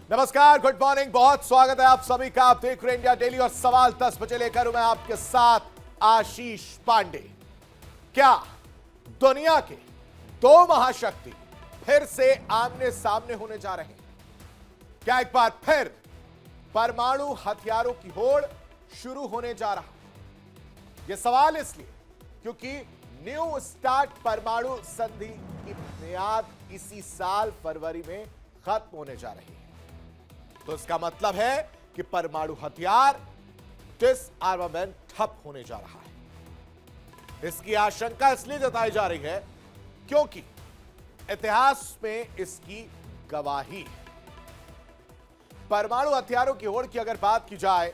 नमस्कार, good morning, बहुत स्वागत है आप सभी का। आप देख रहे हैं इंडिया डेली और सवाल 10 बजे लेकर हूं मैं आपके साथ आशीष पांडे। क्या दुनिया के दो महाशक्ति फिर से आमने सामने होने जा रहे हैं? क्या एक बार फिर परमाणु हथियारों की होड़ शुरू होने जा रहा है? यह सवाल इसलिए क्योंकि न्यू स्टार्ट परमाणु संधि की मियाद इसी साल फरवरी में खत्म होने जा रही है। तो इसका मतलब है कि परमाणु हथियार डिसआर्मामेंट ठप होने जा रहा है। इसकी आशंका इसलिए जताई जा रही है क्योंकि इतिहास में इसकी गवाही है। परमाणु हथियारों की होड़ की अगर बात की जाए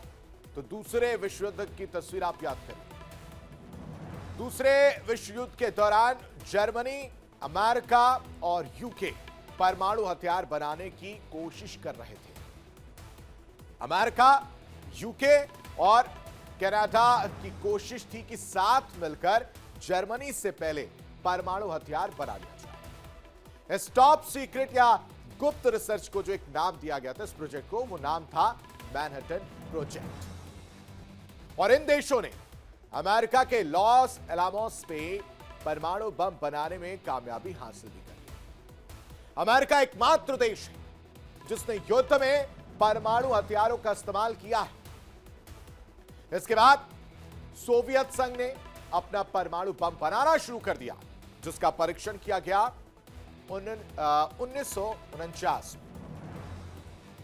तो दूसरे विश्व युद्ध की तस्वीर आप याद करें। दूसरे विश्व युद्ध के दौरान जर्मनी, अमेरिका और यूके परमाणु हथियार बनाने की कोशिश कर रहे थे। अमेरिका, यूके और कनाडा की कोशिश थी कि साथ मिलकर जर्मनी से पहले परमाणु हथियार बना लिया जाए। इस टॉप सीक्रेट या गुप्त रिसर्च को जो एक नाम दिया गया था इस प्रोजेक्ट को, वो नाम था मैनहट्टन प्रोजेक्ट। और इन देशों ने अमेरिका के लॉस एलामोस पे परमाणु बम बनाने में कामयाबी हासिल भी कर ली। अमेरिका एकमात्र देश है जिसने युद्ध में परमाणु हथियारों का इस्तेमाल किया है। इसके बाद सोवियत संघ ने अपना परमाणु बम बनाना शुरू कर दिया, जिसका परीक्षण किया गया 1949 में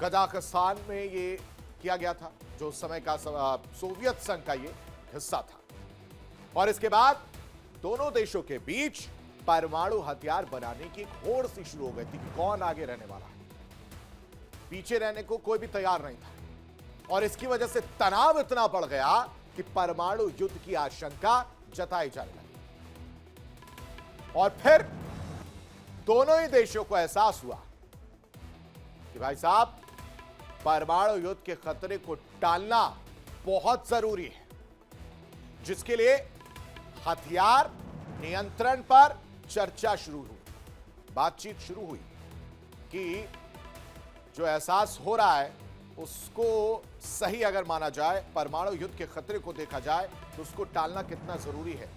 कजाकिस्तान में ये किया गया था, जो उस समय का सोवियत संघ का ये हिस्सा था। और इसके बाद दोनों देशों के बीच परमाणु हथियार बनाने की होड़ सी शुरू हो गई थी कि कौन आगे रहने वाला है। पीछे रहने को कोई भी तैयार नहीं था और इसकी वजह से तनाव इतना बढ़ गया कि परमाणु युद्ध की आशंका जताई जाने लगी। और फिर दोनों ही देशों को एहसास हुआ कि भाई साहब, परमाणु युद्ध के खतरे को टालना बहुत जरूरी है, जिसके लिए हथियार नियंत्रण पर चर्चा शुरू हुई, बातचीत शुरू हुई कि जो एहसास हो रहा है उसको सही अगर माना जाए, परमाणु युद्ध के खतरे को देखा जाए तो उसको टालना कितना जरूरी है।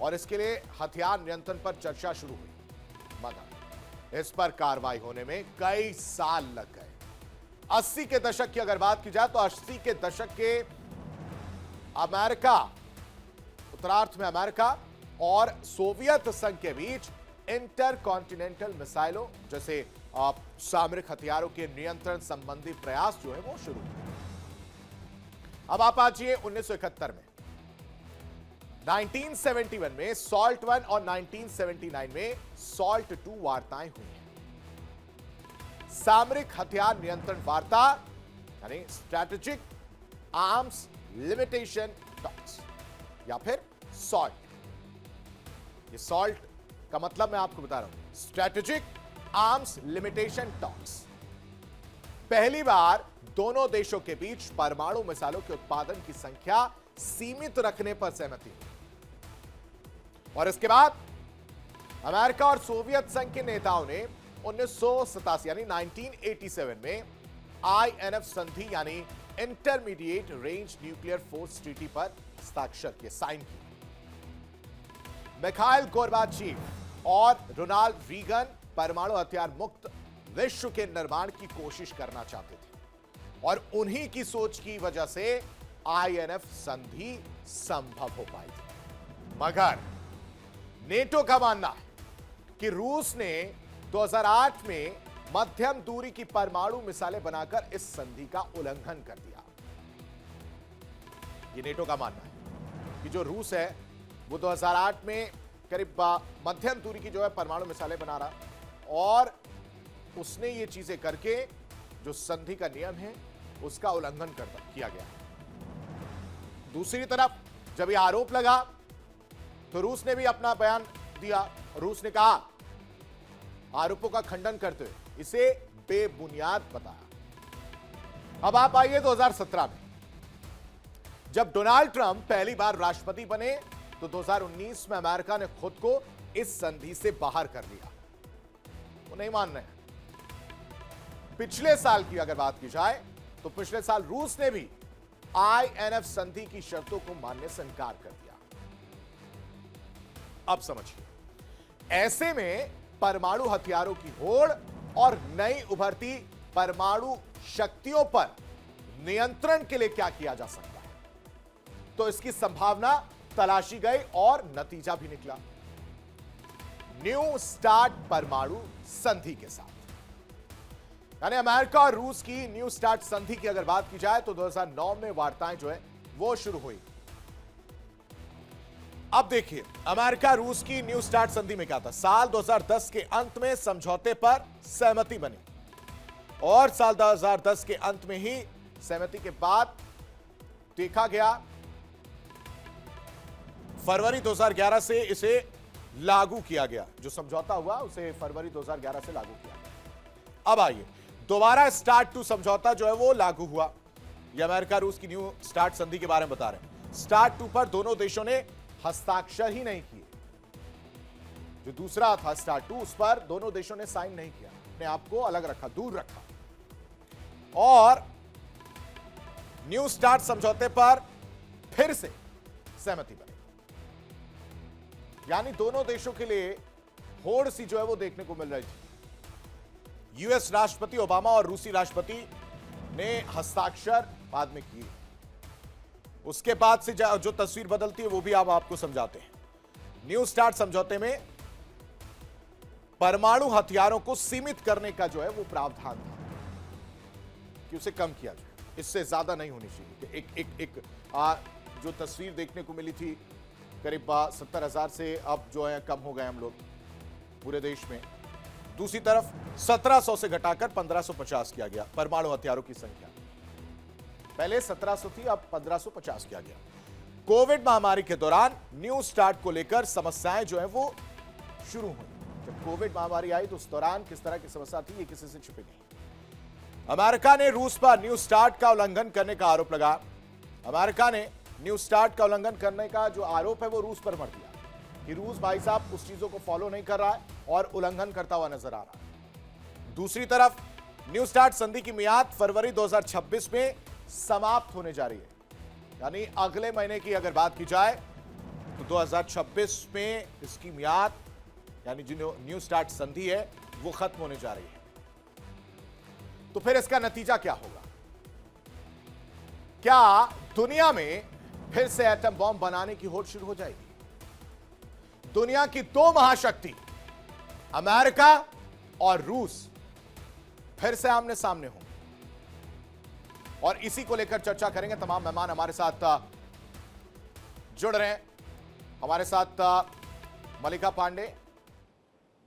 और इसके लिए हथियार नियंत्रण पर चर्चा शुरू हुई, मगर इस पर कार्रवाई होने में कई साल लग गए। 80 के दशक की अगर बात की जाए तो 80 के दशक के अमेरिका, उत्तरार्ध में अमेरिका और सोवियत संघ के बीच इंटरकॉन्टिनेंटल मिसाइलों जैसे सामरिक हथियारों के नियंत्रण संबंधी प्रयास जो है वो शुरू हुए। अब आप आइए 1971 में, 1971 में सॉल्ट 1 और 1979 में सॉल्ट 2 वार्ताएं हुई हैं। सामरिक हथियार नियंत्रण वार्ता यानी स्ट्रैटेजिक आर्म्स लिमिटेशन टॉक्स या फिर सॉल्ट। ये सॉल्ट का मतलब मैं आपको बता रहा हूं, स्ट्रैटेजिक आर्म्स लिमिटेशन टॉक्स। पहली बार दोनों देशों के बीच परमाणु मिसाइलों के उत्पादन की संख्या सीमित रखने पर सहमति हुई। और इसके बाद अमेरिका और सोवियत संघ के नेताओं ने 1987 यानी 1987 में INF संधि यानी intermediate range nuclear force treaty पर हस्ताक्षर किए, साइन किए। मिखाइल गोर्बाचेव और रोनाल्ड रीगन परमाणु हथियार मुक्त विश्व के निर्माण की कोशिश करना चाहते थे और उन्हीं की सोच की वजह से INF संधि संभव हो पाई थी। मगर नेटो का मानना है कि रूस ने 2008 में मध्यम दूरी की परमाणु मिसाइलें बनाकर इस संधि का उल्लंघन कर दिया। यह नेटो का मानना है कि जो रूस है वो 2008 में करीब मध्यम दूरी की जो है परमाणु मिसाइलें बना रहा और उसने ये चीजें करके जो संधि का नियम है उसका उल्लंघन किया गया। दूसरी तरफ जब ये आरोप लगा तो रूस ने भी अपना बयान दिया। रूस ने कहा, आरोपों का खंडन करते हुए इसे बेबुनियाद बताया। अब आप आइए 2017 में, जब डोनाल्ड ट्रंप पहली बार राष्ट्रपति बने तो 2019 में अमेरिका ने खुद को इस संधि से बाहर कर लिया। वो नहीं मान रहे। पिछले साल की अगर बात की जाए तो पिछले साल रूस ने भी आईएनएफ संधि की शर्तों को मानने से इंकार कर दिया। अब समझिए, ऐसे में परमाणु हथियारों की होड़ और नई उभरती परमाणु शक्तियों पर नियंत्रण के लिए क्या किया जा सकता है, तो इसकी संभावना तलाशी गई और नतीजा भी निकला। न्यू स्टार्ट परमाणु संधि के साथ, यानी अमेरिका और रूस की न्यू स्टार्ट संधि की अगर बात की जाए तो 2009 में वार्ताएं जो है वो शुरू हुई। अब देखिए, अमेरिका रूस की न्यू स्टार्ट संधि में क्या था। साल 2010 के अंत में समझौते पर सहमति बनी और साल 2010 के अंत में ही सहमति के बाद देखा गया फरवरी 2011 से इसे लागू किया गया। जो समझौता हुआ उसे फरवरी 2011 से लागू किया गया। अब आइए, दोबारा स्टार्ट टू समझौता जो है वो लागू हुआ। यह अमेरिका रूस की न्यू स्टार्ट संधि के बारे में बता रहे हैं। स्टार्ट टू पर दोनों देशों ने हस्ताक्षर ही नहीं किए। जो दूसरा था स्टार्ट टू, उस पर दोनों देशों ने साइन नहीं किया, अपने आप को अलग रखा, दूर रखा। और न्यू स्टार्ट समझौते पर फिर से सहमति बनी, यानी दोनों देशों के लिए होड़ सी जो है वो देखने को मिल रही थी। यूएस राष्ट्रपति ओबामा और रूसी राष्ट्रपति ने हस्ताक्षर बाद में किए। उसके बाद से जो तस्वीर बदलती है वो भी आपको समझाते हैं। न्यू स्टार्ट समझौते में परमाणु हथियारों को सीमित करने का जो है वो प्रावधान था कि उसे कम किया जाए, इससे ज्यादा नहीं होनी चाहिए। एक जो तस्वीर देखने को मिली थी करीब 70,000 से अब जो है कम हो गए हम लोग पूरे देश में। दूसरी तरफ 1700 से घटाकर 1550 किया गया परमाणु हथियारों की संख्या। पहले 1700 थी, अब 1550 किया गया। कोविड महामारी के दौरान न्यू स्टार्ट को लेकर समस्याएं जो है वो शुरू हुई। जब कोविड महामारी आई तो उस दौरान किस तरह की समस्या थी ये किसी से छिपी नहीं। अमेरिका ने रूस पर न्यू स्टार्ट का उल्लंघन करने का आरोप लगा। अमेरिका ने न्यू स्टार्ट का उल्लंघन करने का जो आरोप है वो रूस पर मर दिया कि रूस भाई साहब उस चीजों को फॉलो नहीं कर रहा है और उल्लंघन करता हुआ नजर आ रहा है। दूसरी तरफ न्यू स्टार्ट संधि की मियाद फरवरी 2026 में समाप्त होने जा रही है, यानी अगले महीने की अगर बात की जाए तो 2026 में इसकी मियाद यानी जो न्यू स्टार्ट संधि है वो खत्म होने जा रही है। तो फिर इसका नतीजा क्या होगा? क्या दुनिया में फिर से एटम बॉम्ब बनाने की होड़ शुरू हो जाएगी? दुनिया की दो महाशक्ति अमेरिका और रूस फिर से आमने सामने होंगे और इसी को लेकर चर्चा करेंगे। तमाम मेहमान हमारे साथ जुड़ रहे हैं। हमारे साथ मल्लिका पांडे,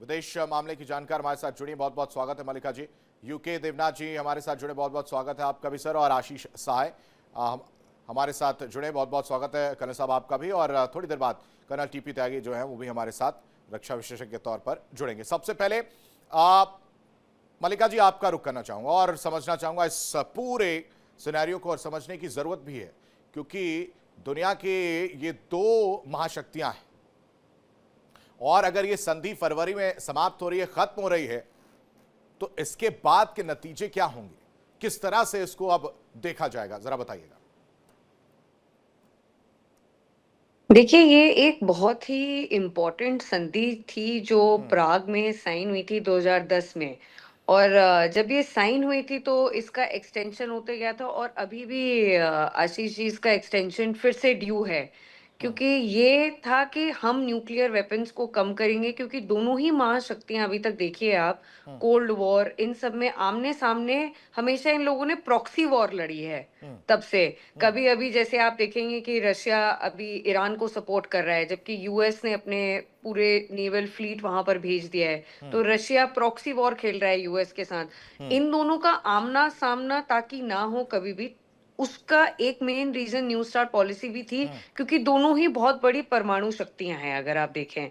विदेश मामले की जानकार, हमारे साथ जुड़ी। बहुत बहुत स्वागत है मल्लिका जी। यूके देवनाथ जी हमारे साथ जुड़े, बहुत बहुत स्वागत है आपका भी सर। और आशीष सहाय हमारे साथ जुड़े, बहुत बहुत स्वागत है कर्नल साहब आपका भी। और थोड़ी देर बाद कर्नल टीपी त्यागी जो है वो भी हमारे साथ रक्षा विशेषज्ञ के तौर पर जुड़ेंगे। सबसे पहले मल्लिका जी आपका रुख करना चाहूंगा और समझना चाहूंगा इस पूरे सिनेरियो को, और समझने की जरूरत भी है क्योंकि दुनिया के ये दो महाशक्तियां हैं और अगर ये संधि फरवरी में समाप्त हो रही है, खत्म हो रही है, तो इसके बाद के नतीजे क्या होंगे? किस तरह से इसको अब देखा जाएगा, जरा बताइएगा। देखिए, ये एक बहुत ही इम्पोर्टेंट संधि थी जो प्राग में साइन हुई थी 2010 में। और जब ये साइन हुई थी तो इसका एक्सटेंशन होते गया था और अभी भी आशीष जी इसका एक्सटेंशन फिर से ड्यू है, क्योंकि ये था कि हम न्यूक्लियर वेपन्स को कम करेंगे, क्योंकि दोनों ही महाशक्तियां अभी तक देखिए आप, कोल्ड वॉर इन सब में आमने सामने हमेशा इन लोगों ने प्रॉक्सी वॉर लड़ी है तब से। कभी अभी जैसे आप देखेंगे कि रशिया अभी ईरान को सपोर्ट कर रहा है, जबकि यूएस ने अपने पूरे नेवल फ्लीट वहां पर भेज दिया है, तो रशिया प्रॉक्सी वॉर खेल रहा है यूएस के साथ। इन दोनों का आमना सामना ताकि ना हो कभी भी, उसका एक main reason new start policy भी थी, क्योंकि दोनों ही बहुत बड़ी परमाणु शक्तियां हैं अगर आप देखें।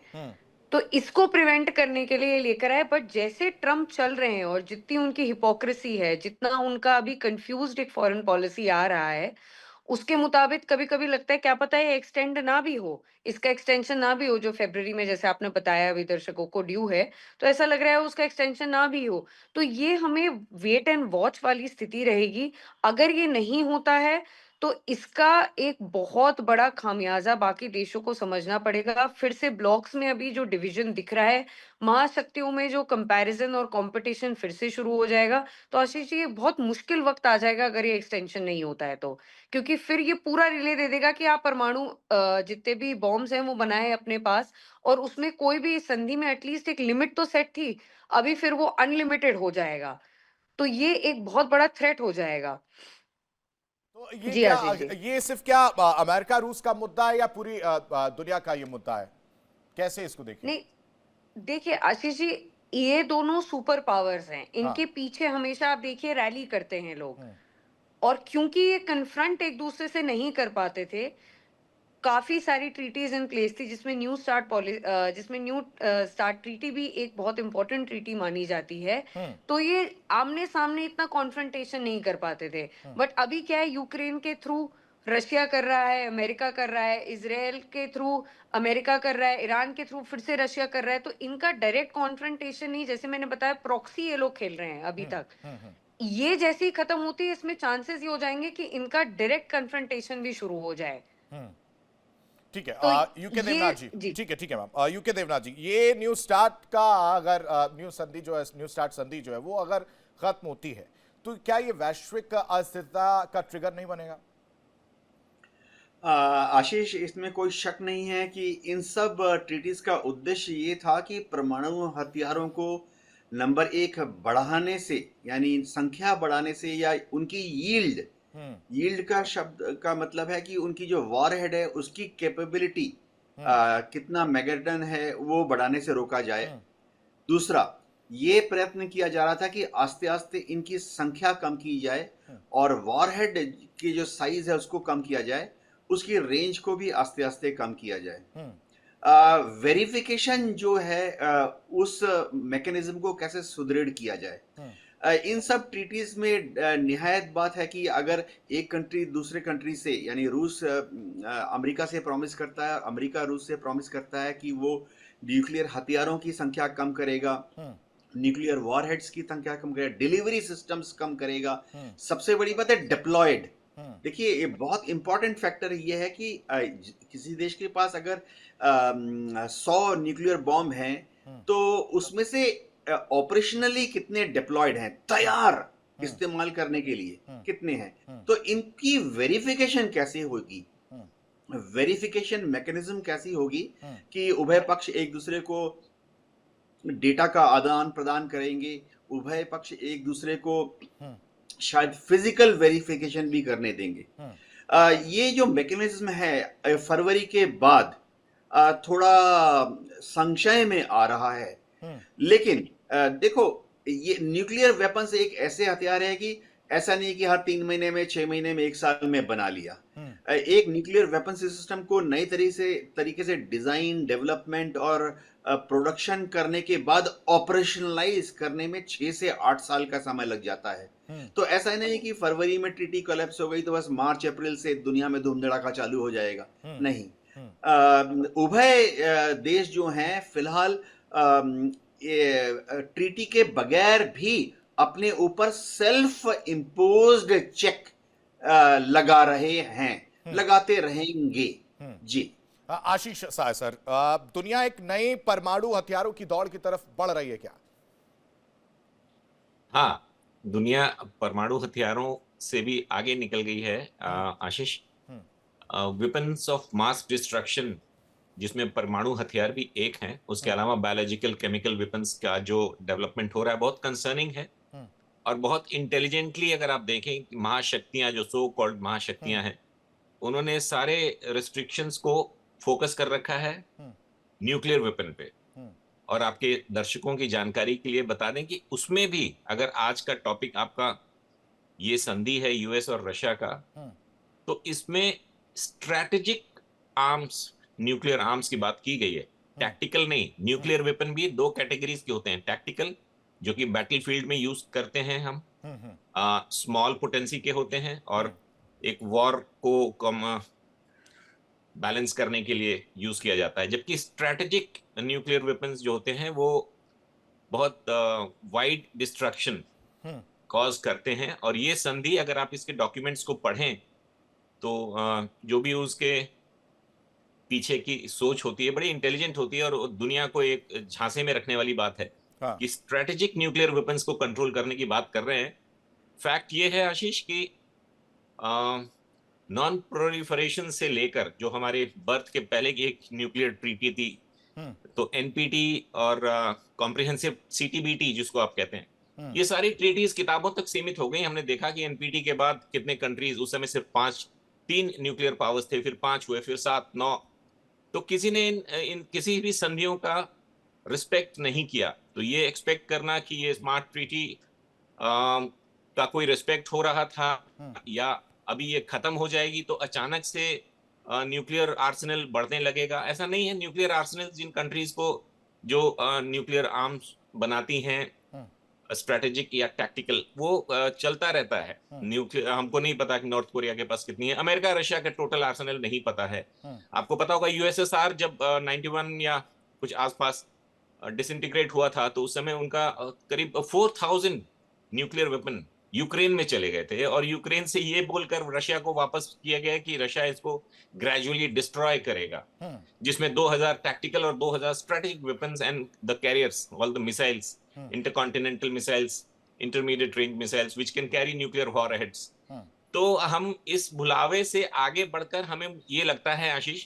तो इसको प्रिवेंट करने के लिए लेकर आए, बट जैसे ट्रम्प चल रहे हैं और जितनी उनकी हिपोक्रेसी है, जितना उनका अभी कंफ्यूज्ड एक फॉरेन पॉलिसी आ रहा है, उसके मुताबिक कभी-कभी लगता है क्या पता ये एक्सटेंड ना भी हो, इसका एक्सटेंशन ना भी हो जो फ़रवरी में जैसे आपने बताया अभी दर्शकों को ड्यू है, तो ऐसा लग रहा है उसका एक्सटेंशन ना भी हो। तो ये हमें वेट एंड वॉच वाली स्थिति रहेगी। अगर ये नहीं होता है, तो इसका एक बहुत बड़ा खामियाज़ा बाकी देशों को समझना पड़ेगा। फिर से ब्लॉक्स में अभी जो डिवीज़न दिख रहा है, महाशक्तियों में जो कंपैरिज़न और कॉम्पिटिशन फिर से शुरू हो जाएगा। तो आशीष जी, ये बहुत मुश्किल वक़्त आ जाएगा अगर ये एक्सटेंशन नहीं होता है तो। क्योंकि फिर ये पूरा रिले दे देगा कि आप परमाणु जितने भी बॉम्ब्स हैं वो बनाएँ अपने पास और उसमें कोई भी संधि में एटलीस्ट एक लिमिट तो सेट थी। अभी फिर वो अनलिमिटेड हो जाएगा। तो ये एक बहुत बड़ा थ्रेट हो जाएगा। तो ये जी, क्या, आशीष जी। ये सिर्फ क्या अमेरिका रूस का मुद्दा है या पूरी दुनिया का ये मुद्दा है? कैसे इसको देखें? नहीं, देखिए आशीष जी, ये दोनों सुपर पावर्स हैं। हाँ। इनके पीछे हमेशा आप देखिए रैली करते हैं लोग। हम्म। और क्योंकि ये कन्फ्रंट एक-दूसरे से नहीं कर पाते थे, काफ़ी सारी ट्रीटीज़ इन प्लेस थी जिसमें न्यू स्टार्ट ट्रीटी भी एक बहुत इम्पोर्टेंट ट्रीटी मानी जाती है। हम्म। तो ये आमने-सामने इतना कॉन्फ्रंटेशन नहीं कर पाते थे। हम्म। बट अभी क्या है यूक्रेन के थ्रू रशिया कर रहा है, अमेरिका कर रहा है, इज़राइल के थ्रू अमेरिका कर रहा है, ईरान के थ्रू फिर से रशिया कर रहा है। तो इनका डायरेक्ट कॉन्फ्रंटेशन नहीं जैसे मैंने बताया प्रॉक्सी ये लोग खेल रहे हैं अभी हम्म। तक। हम्म। हम्म। ये जैसे ही खत्म होती है इसमें चांसेस ये हो जाएँगे कि इनका डायरेक्ट कन्फ्रंटेशन भी शुरू हो जाए। हम्म। ठीक है। तो यूके ये देवनाथ जी, जी। ठीक है मैम। यूके देवनाथ जी, ये न्यू स्टार्ट का अगर न्यू संधि जो है, न्यू स्टार्ट संधि जो है वो अगर खत्म होती है तो क्या ये वैश्विक अस्थिरता का ट्रिगर नहीं बनेगा? आशीष, इसमें कोई शक नहीं है कि इन सब ट्रीटीज का उद्देश्य ये था कि परमाणु हथियारों को नंबर एक बढ़ाने से, यानी संख्या बढ़ाने से, या उनकी यील्ड, हम्म। यील्ड का शब्द का मतलब है कि उनकी जो वॉरहेड है उसकी कैपेबिलिटी हम्म। कितना मेगाटन है वो बढ़ाने से रोका जाए। हम्म। दूसरा, ये प्रयत्न किया जा रहा था कि आस्ते आस्ते इनकी संख्या कम की जाए हम्म। और वॉरहेड की जो साइज है उसको कम किया जाए, उसकी रेंज को भी आस्ते आस्ते कम किया जाए। हम्म। वेरिफिकेशन जो है उस मैकेनिज्म को कैसे सुदृढ़ किया जाए, हम्म। इन सब ट्रीटीज में निहायत बात है कि अगर एक कंट्री दूसरे कंट्री से, यानी रूस अमेरिका से प्रॉमिस करता है, अमेरिका रूस से प्रॉमिस करता है कि वो न्यूक्लियर हथियारों की संख्या कम करेगा, हम्म। न्यूक्लियर वॉरहेड्स की संख्या कम करेगा, डिलीवरी सिस्टम्स कम करेगा, हम्म। सबसे बड़ी बात है डिप्लॉयड। हम्म। देखिए, ये बहुत इंपॉर्टेंट फैक्टर ये है कि किसी देश के पास अगर 100 न्यूक्लियर बॉम्ब हैं हम्म। तो उसमें से ऑपरेशनली कितने डिप्लॉयड हैं, तैयार इस्तेमाल करने के लिए कितने हैं, तो इनकी वेरिफिकेशन कैसे होगी, वेरिफिकेशन मैकेनिज्म कैसी होगी कि उभय पक्ष एक दूसरे को डेटा का आदान प्रदान करेंगे, उभय पक्ष एक दूसरे को शायद फिजिकल वेरिफिकेशन भी करने देंगे। ये जो मैकेनिज्म है फरवरी के बाद थोड़ा संशय में आ रहा है। लेकिन देखो, ये न्यूक्लियर वेपन्स एक ऐसे हथियार है कि ऐसा नहीं कि हर 3 महीने में, 6 महीने में, 1 साल में बना लिया। एक न्यूक्लियर वेपन सिस्टम को नई तरीके से डिजाइन, डेवलपमेंट और प्रोडक्शन करने के बाद ऑपरेशनलाइज करने में 6 से 8 साल का समय लग जाता है। तो ऐसा नहीं कि फरवरी में ट्रीटी कोलैप्स हो गई तो बस मार्च अप्रैल से दुनिया में धूम धड़ाका चालू हो जाएगा, नहीं। उभय देश जो हैं फिलहाल ट्रीटी के बगैर भी अपने ऊपर सेल्फ इम्पोज्ड चेक लगा रहे हैं, लगाते रहेंगे। जी। आशीष साय सर, दुनिया एक नए परमाणु हथियारों की दौड़ की तरफ बढ़ रही है क्या? हाँ, दुनिया परमाणु हथियारों से भी आगे निकल गई है आशीष। वेपन्स ऑफ मास डिस्ट्रक्शन, जिसमें परमाणु हथियार भी एक हैं, उसके अलावा बायोलॉजिकल केमिकल वेपन्स का जो डेवलपमेंट हो रहा है बहुत कंसर्निंग है। और बहुत इंटेलिजेंटली अगर आप देखें, महाशक्तियां जो सो कॉल्ड महाशक्तियां हैं, उन्होंने सारे रिस्ट्रिक्शंस को फोकस कर रखा है न्यूक्लियर वेपन पे। और आपके दर्शकों की जानकारी के लिए बता दें कि उसमें भी अगर आज का टॉपिक आपका ये संधि है यूएस और रशिया का, तो इसमें स्ट्रैटेजिक आर्म्स, न्यूक्लियर आर्म्स की बात की गई है, टैक्टिकल नहीं। न्यूक्लियर वेपन भी 2 कैटेगरीज के होते हैं, टैक्टिकल जो कि बैटलफील्ड में यूज करते हैं हम, स्मॉल पोटेंसी के होते हैं, और एक वॉर को कम बैलेंस करने के लिए यूज किया जाता है, जबकि स्ट्रेटेजिक न्यूक्लियर वेपन्स जो होते हैं वो बहुत वाइड डिस्ट्रक्शन कॉज करते हैं। और ये संधि अगर आप इसके डॉक्यूमेंट्स को पढ़ें तो जो भी उसके पीछे की सोच होती है बड़ी इंटेलिजेंट होती है, और दुनिया को एक झांसे में रखने वाली बात है हाँ। कि स्ट्रेटेजिक न्यूक्लियर वेपन्स को कंट्रोल करने की बात कर रहे हैं। फैक्ट ये है आशीष कि नॉन प्रोलिफरेशन से लेकर जो हमारे बर्थ के पहले की एक न्यूक्लियर ट्रीटी थी, तो एनपीटी और कॉम्प्रिहेंसिव सीटीबीटी जिसको आप कहते हैं, ये सारी ट्रीटीज किताबों तक सीमित हो गई। हमने देखा कि एनपीटी के बाद कितने कंट्रीज, उस समय सिर्फ 3 न्यूक्लियर पावर्स थे, फिर 5 हुए, फिर 7, 9। तो किसी ने इन किसी भी संधियों का रिस्पेक्ट नहीं किया। तो ये एक्सपेक्ट करना कि ये स्मार्ट ट्रीटी का कोई रिस्पेक्ट हो रहा था या अभी ये खत्म हो जाएगी तो अचानक से न्यूक्लियर आर्सेनल बढ़ने लगेगा, ऐसा नहीं है। न्यूक्लियर आर्सेनल जिन कंट्रीज को जो न्यूक्लियर आर्म्स बनाती हैं स्ट्रेटेजिक या टैक्टिकल, वो चलता रहता है। न्यूक्लियर हमको नहीं पता कि नॉर्थ कोरिया के पास कितनी है, अमेरिका रशिया के टोटल आर्सेनल नहीं पता है। आपको पता होगा यूएसएसआर जब 91 या कुछ आसपास डिसइंटीग्रेट हुआ था तो उस समय उनका करीब 4000 न्यूक्लियर वेपन यूक्रेन में चले गए थे, और यूक्रेन से ये बोलकर रशिया को वापस किया गया कि रशिया इसको ग्रेजुअली डिस्ट्रॉय करेगा, जिसमें 2000 टैक्टिकल और 2000 strategic weapons and the carriers, all the missiles, intercontinental missiles, intermediate range missiles which can carry nuclear warheads. तो हम इस भुलावे से आगे बढ़कर हमें ये लगता है Ashish,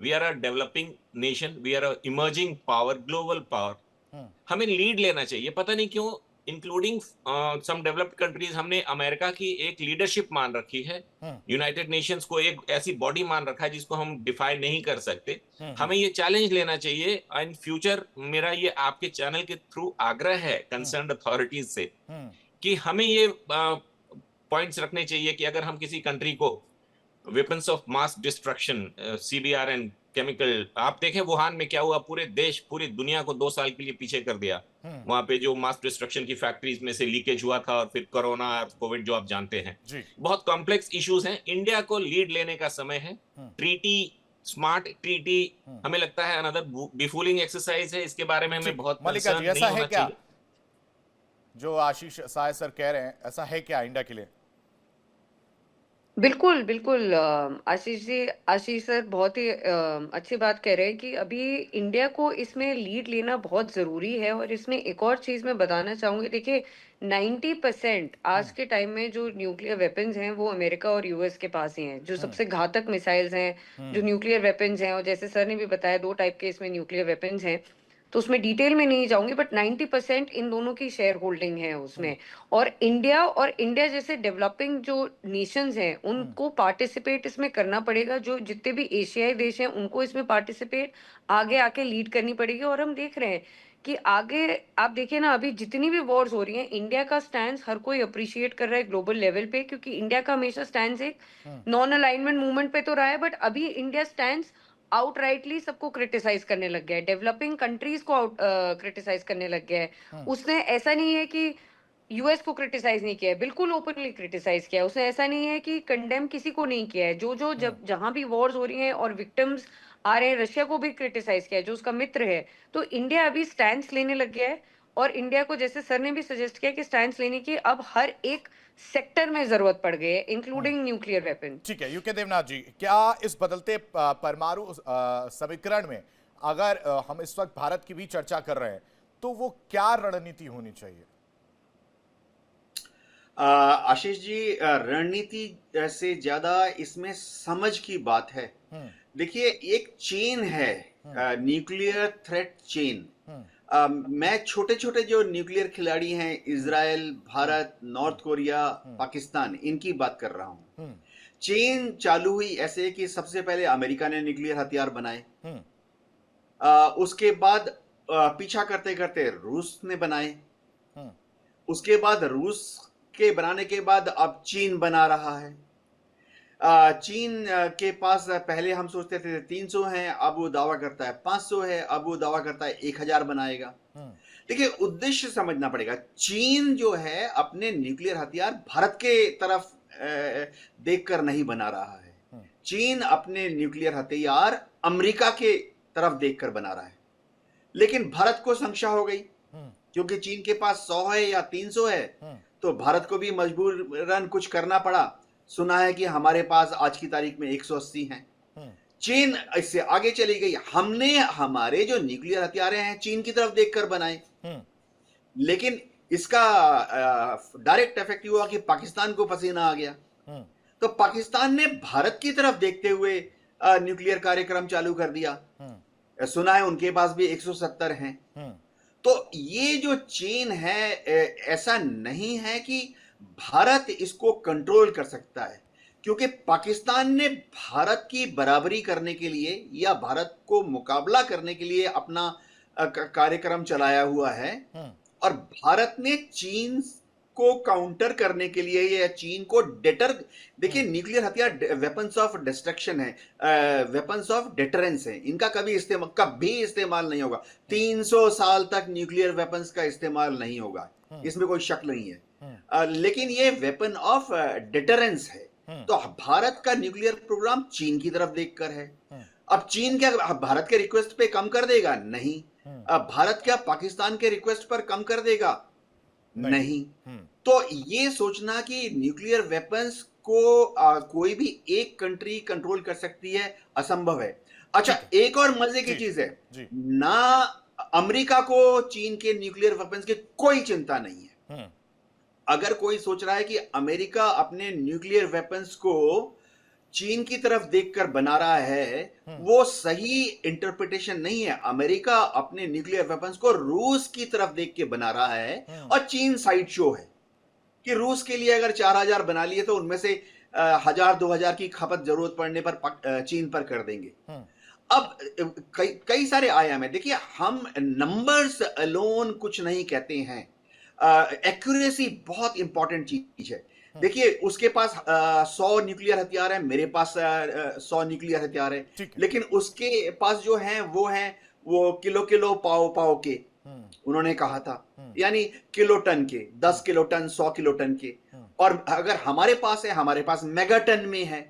we are a developing nation, we are a emerging power, global power, हमें लीड लेना चाहिए। पता नहीं क्यों इंक्लूडिंग सम डेवलप्ड कंट्रीज हमने अमेरिका की एक लीडरशिप मान रखी है, यूनाइटेड नेशंस को एक ऐसी बॉडी मान रखा है जिसको हम डिफाइन नहीं कर सकते। हमें ये चैलेंज लेना चाहिए इन फ्यूचर। मेरा ये आपके चैनल के थ्रू आग्रह है कंसर्न्ड अथॉरिटीज से कि हमें ये पॉइंट्स रखने चाहिए कि अगर हम किसी कंट्री को weapons of mass destruction, CBRN, chemical, आप देखें वुहान में क्या हुआ, पूरे देश पूरी दुनिया को 2 साल के लिए पीछे कर दिया। वहां पे जो मास डिस्ट्रक्शन की फैक्ट्रीज में से लीकेज हुआ था, और फिर कोरोना और कोविड जो आप जानते हैं, बहुत कॉम्प्लेक्स इश्यूज हैं। इंडिया को लीड लेने का समय है। ट्रीटी, स्मार्ट ट्रीटी, हमें लगता है अनदर बिफूलिंग एक्सरसाइज है। इसके बारे में हमें बहुत मल्लिका जी, कंसर्न ऐसा नहीं है होना क्या चाहिए। जो आशीष साय सर कह रहे हैं, ऐसा है क्या इंडिया के लिए? बिल्कुल, बिल्कुल आशीष सर बहुत ही अच्छी बात कह रहे हैं कि अभी इंडिया को इसमें लीड लेना बहुत ज़रूरी है। और इसमें एक और चीज़ मैं बताना चाहूँगी, देखिए 90% आज के टाइम में जो न्यूक्लियर वेपन्स हैं वो अमेरिका और यूएस के पास ही हैं, जो सबसे घातक मिसाइल्स हैं, जो न्यूक्लियर वेपन्स हैं। और जैसे सर ने भी बताया 2 टाइप के इसमें न्यूक्लियर वेपन्स हैं, तो उसमें डिटेल में नहीं जाऊंगी, बट 90% इन दोनों की शेयर होल्डिंग है उसमें। और इंडिया जैसे डेवलपिंग जो नेशंस हैं उनको पार्टिसिपेट इसमें करना पड़ेगा। जो जितने भी एशियाई देश हैं उनको इसमें पार्टिसिपेट आगे आके लीड करनी पड़ेगी। और हम देख रहे हैं कि आगे आप देखिए ना, अभी जितनी भी वॉर्स हो रही हैं, इंडिया का स्टैंड हर कोई अप्रिशिएट कर रहा है ग्लोबल लेवल पे, क्योंकि इंडिया का हमेशा स्टैंड एक नॉन अलाइनमेंट मूवमेंट पे तो रहा है, बट अभी इंडिया स्टैंड आउटराइटली सबको क्रिटिसाइज करने लग गया है, डेवलपिंग कंट्रीज को क्रिटिसाइज करने लग गया है। उसने ऐसा नहीं है कि यूएस को क्रिटिसाइज नहीं किया है, बिल्कुल ओपनली क्रिटिसाइज किया है उसने। ऐसा नहीं है कि कंडेम किसी को नहीं किया है। जो जो जब जहां भी वॉर्स हो रही हैं और विक्टिम्स आ रहे हैं, रशिया को भी क्रिटिसाइज किया है जो उसका मित्र है। तो इंडिया अभी स्टैंड लेने लग गया है। और इंडिया को, जैसे सर ने भी सजेस्ट किया, कि स्टैंड लेने की अब हर एक सेक्टर में जरूरत पड़ गई है, इंक्लूडिंग न्यूक्लियर वेपन। ठीक है, यूके देवनाथ जी, क्या इस बदलते परमाणु समीकरण में अगर हम इस वक्त भारत की भी चर्चा कर रहे हैं तो वो क्या रणनीति होनी चाहिए? आशीष जी, रणनीति से ज्यादा इसमें समझ की बात है। देखिए, एक चेन है, न्यूक्लियर थ्रेट चेन। मैं छोटे छोटे जो न्यूक्लियर खिलाड़ी हैं, Israel, Bharat, north Korea, Pakistan, इनकी बात कर रहा हूं। चेन चालू हुई ऐसे कि सबसे पहले अमेरिका ने न्यूक्लियर हथियार बनाए, उसके बाद पीछा करते करते रूस ने बनाए, उसके बाद रूस के बनाने के बाद अब चीन बना रहा है। चीन के पास पहले हम सोचते थे 300 हैं, अब वो दावा करता है 500 है, अब वो दावा करता है 1000 बनाएगा। देखिए, उद्देश्य समझना पड़ेगा। चीन जो है अपने न्यूक्लियर हथियार भारत के तरफ देखकर नहीं बना रहा है। चीन अपने न्यूक्लियर हथियार अमेरिका के तरफ देखकर बना रहा है, लेकिन भारत को संशय हो गई क्योंकि चीन के पास 100 है या 300 है, तो भारत को भी मजबूरन कुछ करना पड़ा। सुना है कि हमारे पास आज की तारीख में 180 हैं। चीन इससे आगे चली गई। हमने हमारे जो न्यूक्लियर हथियार हैं चीन की तरफ देखकर बनाए, लेकिन इसका डायरेक्ट इफेक्ट हुआ कि पाकिस्तान को पसीना आ गया। तो पाकिस्तान ने भारत की तरफ देखते हुए न्यूक्लियर कार्यक्रम चालू कर दिया। सुना है उनके पास भी 170 हैं। तो ये जो चीन है, ऐसा नहीं है कि भारत इसको कंट्रोल कर सकता है, क्योंकि पाकिस्तान ने भारत की बराबरी करने के लिए या भारत को मुकाबला करने के लिए अपना कार्यक्रम चलाया हुआ है, और भारत ने चीन को काउंटर करने के लिए या चीन को डेटर, देखिए न्यूक्लियर हथियार वेपन्स ऑफ डिस्ट्रक्शन है, वेपन्स ऑफ डेटरेंस है, इनका कभी इस्तेमाल नहीं होगा। 300 साल तक न्यूक्लियर वेपन्स का इस्तेमाल नहीं होगा, इसमें कोई शक नहीं है। लेकिन ये वेपन ऑफ डेटरेंस है। तो भारत का न्यूक्लियर प्रोग्राम चीन की तरफ देखकर है। अब चीन क्या भारत के रिक्वेस्ट पे कम कर देगा? नहीं। अब भारत क्या पाकिस्तान के रिक्वेस्ट पर कम कर देगा? नहीं। तो ये सोचना कि न्यूक्लियर वेपन्स को कोई भी एक कंट्री कंट्रोल कर सकती है, असंभव है। अच्छा, एक और मजे की चीज है ना, अमेरिका को चीन के न्यूक्लियर वेपन्स की कोई चिंता नहीं है। अगर कोई सोच रहा है कि अमेरिका अपने न्यूक्लियर वेपन्स को चीन की तरफ देखकर बना रहा है, वो सही इंटरप्रिटेशन नहीं है। अमेरिका अपने न्यूक्लियर वेपन्स को रूस की तरफ देख के बना रहा है, और चीन साइड शो है कि रूस के लिए अगर 4000 बना लिए तो उनमें से 1000-2000 की खपत जरूरत पड़ने पर चीन पर कर देंगे। अब कई सारे आयाम है। देखिए, हम नंबर्स अलोन कुछ नहीं कहते हैं, एक्यूरेसी बहुत इंपॉर्टेंट चीज है। देखिए, उसके पास 100 न्यूक्लियर हथियार है, मेरे पास 100 न्यूक्लियर हथियार है, लेकिन उसके पास जो है वो किलो पाव के उन्होंने कहा था, यानी किलो टन के, 10 किलो टन, 100 किलो टन के। और अगर हमारे पास है, हमारे पास मेगाटन में है,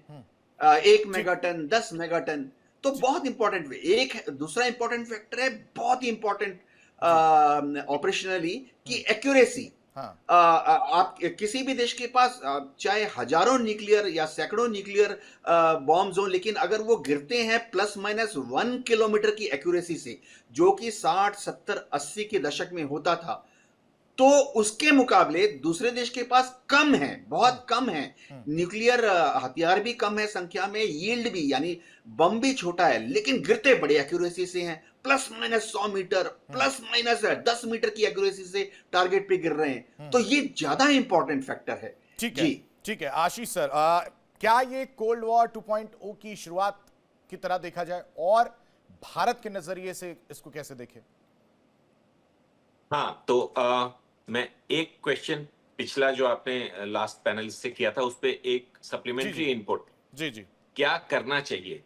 1 मेगाटन, 10 मेगाटन। तो बहुत इंपॉर्टेंट एक दूसरा इंपॉर्टेंट फैक्टर है, बहुत ही इंपॉर्टेंट ऑपरेशनली, की एक्यूरेसी। आप किसी भी देश के पास चाहे हजारों न्यूक्लियर या सैकड़ों न्यूक्लियर बॉम्ब्स हो, लेकिन अगर वो गिरते हैं +-1 किलोमीटर की एक्यूरेसी से, जो कि 60, 70, 80 के दशक में होता था, तो उसके मुकाबले दूसरे देश के पास कम है, बहुत कम है। न्यूक्लियर हथियार भी कम है संख्या में, यील्ड भी, यानी बम भी छोटा है, लेकिन गिरते बड़े एक्यूरेसी से हैं। +-100 मीटर, +-10 मीटर की एक्यूरेसी से टारगेट पे गिर रहे हैं। तो ये ज्यादा इंपॉर्टेंट फैक्टर है। ठीक है, ठीक है। आशीष सर, क्या ये कोल्ड वॉर 2.0 की शुरुआत की तरह देखा जाए, और भारत के नजरिए से इसको कैसे देखें? हाँ, तो मैं एक क्वेश्चन पिछला जो आपने लास्ट पैनल से किया था, उस पे एक सप्लीमेंट्री इनपुट, जी जी, क्या करना चाहिए।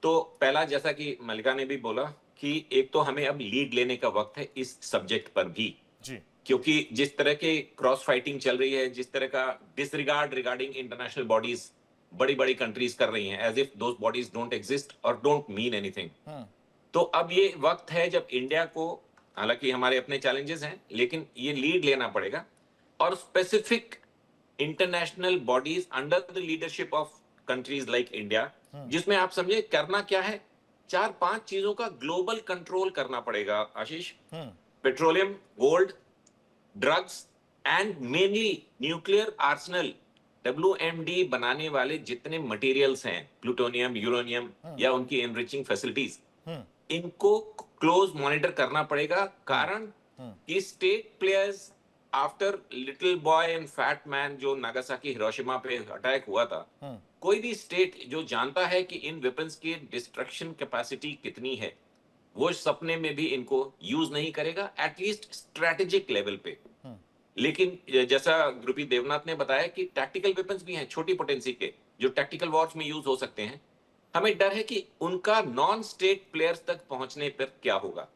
तो पहला, जैसा कि मल्लिका ने भी बोला कि एक तो हमें अब लीड लेने का वक्त है इस सब्जेक्ट पर भी जी, क्योंकि जिस तरह के क्रॉस फाइटिंग चल रही है, जिस तरह का डिसरिगार्ड रिगार्डिंग इंटरनेशनल बॉडीज बड़ी बड़ी कंट्रीज कर रही हैं, as if those bodies don't exist और डोंट मीन एनीथिंग। तो अब ये वक्त है जब इंडिया को, हालांकि हमारे अपने चैलेंजेस हैं, लेकिन ये लीड लेना पड़ेगा, और specific international bodies under the leadership of countries like India, जिसमें आप समझे करना क्या है, 4-5 चीजों का ग्लोबल कंट्रोल करना पड़ेगा Ashish. Petroleum, gold, drugs and mainly nuclear arsenal, WMD बनाने वाले जितने मटेरियल्स हैं, प्लूटोनियम, यूरेनियम या उनकी एनरिचिंग फैसिलिटीज, इनको क्लोज मॉनिटर करना पड़ेगा। कारण कि state players after little boy and fat man जो नागासाकी हिरोशिमा पे अटैक हुआ था, कोई भी स्टेट जो जानता है कि इन वेपन्स की डिस्ट्रक्शन कैपेसिटी कितनी है, वो सपने में भी इनको यूज नहीं करेगा, एटलीस्ट स्ट्रेटेजिक लेवल पे। लेकिन जैसा ग्रुपी देवनाथ ने बताया कि टैक्टिकल वेपन्स भी हैं छोटी पोटेंसी के, जो टैक्टिकल वॉर्स में यूज हो सकते हैं। हमें डर है कि उनका नॉन स्टेट प्लेयर्स तक पहुंचने पर क्या होगा।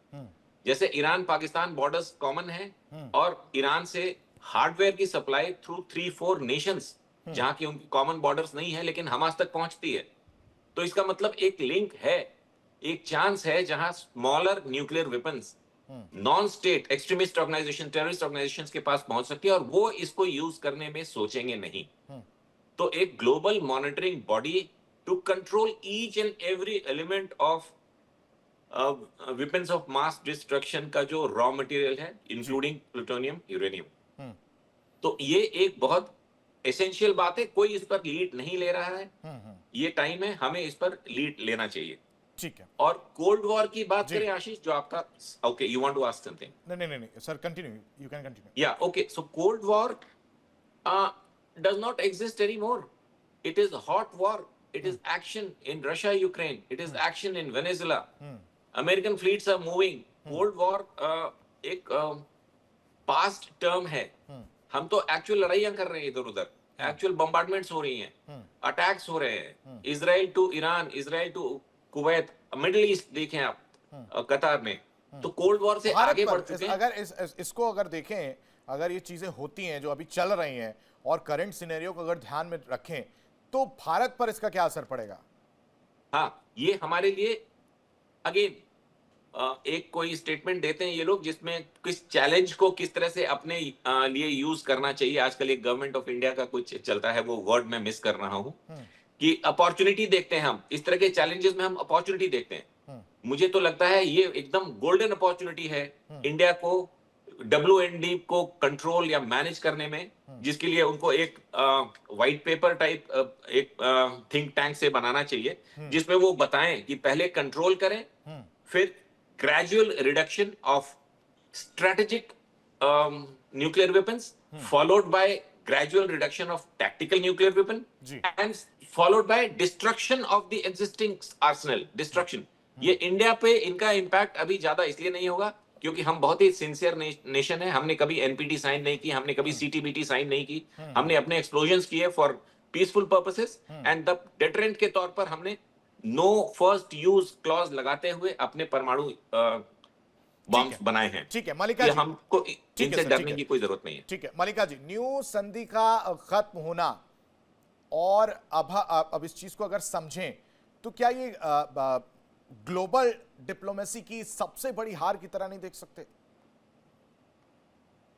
जैसे ईरान पाकिस्तान बॉर्डर्स कॉमन है, और ईरान से हार्डवेयर की सप्लाई थ्रू 3-4 नेशंस जहां की उनकी कॉमन बॉर्डर्स नहीं है लेकिन हमास तक पहुंचती है। तो इसका मतलब एक लिंक है, एक चांस है जहां smaller nuclear weapons non state extremist organisation, terrorist organisations के पास पहुंच सकती है और वो इसको यूज करने में सोचेंगे नहीं। तो एक global monitoring body to control each and every element of weapons of mass destruction का जो रॉ मटेरियल है, इंक्लूडिंग प्लूटोनियम, यूरेनियम। तो ये एक बहुत एसेंशियल बात है, कोई इस पर लीड नहीं ले रहा है। ये टाइम है, हमें इस पर लीड लेना चाहिए। ठीक है। और कोल्ड वॉर की बात करें आशीष, जो आपका, okay, you want to ask something? नहीं sir, continue, you can continue. या okay, so cold war does not exist anymore. It is hot war. It is action in Russia, Ukraine. It is action in Venezuela. American fleets are moving. Cold war एक past term है। हम तो actual लड़ाइयां कर रहे हैं इधर उधर, एक्चुअल बम्बार्डमेंट्स हो रही हैं, अटैक्स हो रहे हैं, Israel to Iran, Israel to Kuwait, Middle East देखें आप, कतार में। तो कोल्ड वॉर से आगे बढ़ चुके हैं। अगर इसको अगर देखें, अगर ये चीजें होती हैं जो अभी चल रही हैं और करंट सिनेरियो को अगर ध्यान में रखें, तो भारत पर इसका क्या असर पड़ेगा? हाँ, ये हमारे लिए अगेन एक कोई स्टेटमेंट देते हैं ये लोग जिसमें किस चैलेंज को किस तरह से अपने लिए यूज करना चाहिए। आजकल एक गवर्नमेंट ऑफ इंडिया का कुछ चलता है, वो वर्ड मैं मिस कर रहा हूँ, कि अपॉर्चुनिटी देखते हैं हम, इस तरह के चैलेंजेस में हम अपॉर्चुनिटी देखते हैं। मुझे तो लगता है ये एकदम गोल्डन अपॉर्चुनिटी है इंडिया को WND को कंट्रोल या मैनेज करने में, जिसके लिए उनको एक व्हाइट पेपर टाइप एक थिंक टैंक से बनाना चाहिए, जिसमें वो बताएं कि पहले कंट्रोल करें, फिर gradual reduction of strategic nuclear weapons, followed by gradual reduction of tactical nuclear weapon, and followed by destruction of the existing Arsenal, destruction. ये इंडिया पे इनका इंपैक्ट अभी ज्यादा इसलिए नहीं होगा क्योंकि हम बहुत ही सिंसियर नेशन है। हमने कभी NPT साइन नहीं की, हमने कभी CTBT साइन नहीं की, हमने अपने एक्सप्लोजन्स किए for peaceful purposes, and the deterrent के तौर पर हमने नो फर्स्ट यूज क्लॉज लगाते हुए अपने परमाणु बॉम्ब्स बनाए हैं। ठीक है मल्लिका जी, हमको इनसे डरने की कोई जरूरत नहीं है। ठीक है मल्लिका जी, न्यू संधि का खत्म होना और अब इस चीज को अगर समझें तो क्या ये ग्लोबल डिप्लोमेसी की सबसे बड़ी हार की तरह नहीं देख सकते?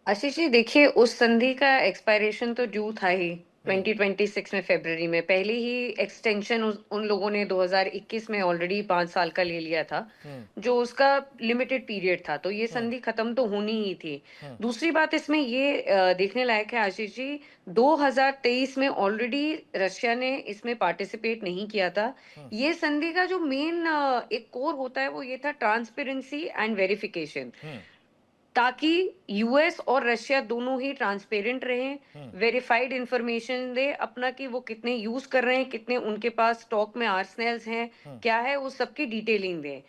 आशीष जी देखिए, उस संधि का एक्सपायरेशन तो ड्यू था ही 2026 में, फरवरी में। पहले ही एक्सटेंशन उन लोगों ने 2021 में ऑलरेडी 5 साल का ले लिया था, जो उसका लिमिटेड पीरियड था। तो ये संधि खत्म तो होनी ही थी। दूसरी बात इसमें ये देखने लायक है आशीष जी, 2023 में ऑलरेडी रशिया ने इसमें पार्टिसिपेट नहीं किया था। ये संधि का जो मेन एक कोर होता है वो ये था, ट्रांसपेरेंसी एंड वेरिफिकेशन, ताकि यूएस और रशिया दोनों ही ट्रांसपेरेंट रहें, वेरीफाइड इंफॉर्मेशन दे अपना, कि वो कितने यूज कर रहे हैं, कितने उनके पास स्टॉक में आर्सेनल्स हैं, क्या है, वो सबकी डिटेलिंग दे।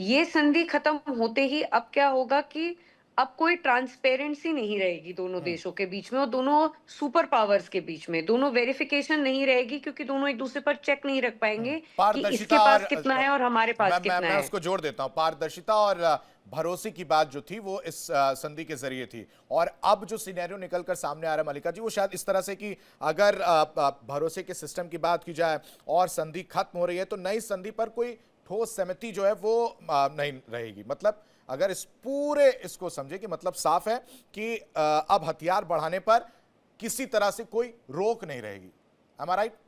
ये संधि खत्म होते ही अब क्या होगा कि अब कोई ट्रांसपेरेंसी नहीं रहेगी दोनों देशों के बीच में और दोनों सुपर पावर्स के बीच में। दोनों वेरिफिकेशन नहीं रहेगी क्योंकि दोनों एक दूसरे पर चेक नहीं रख पाएंगे कि इसके पास कितना है और हमारे पास कितना है। मैं उसको जोड़ देता हूं, पारदर्शिता और भरोसे की बात जो थी वो इस संधि के जरिए थी। और अब जो सिनेरियो निकलकर सामने आ रहा है मल्लिका जी, वो शायद इस तरह से कि अगर भरोसे के सिस्टम की बात की जाए और संधि खत्म हो रही है तो नई संधि पर कोई ठोस सहमति जो है वो नहीं रहेगी। मतलब अगर इसको समझे कि मतलब साफ है कि अब हथियार बढ़ाने पर किसी तरह से कोई रोक नहीं रहेगी। Am I right?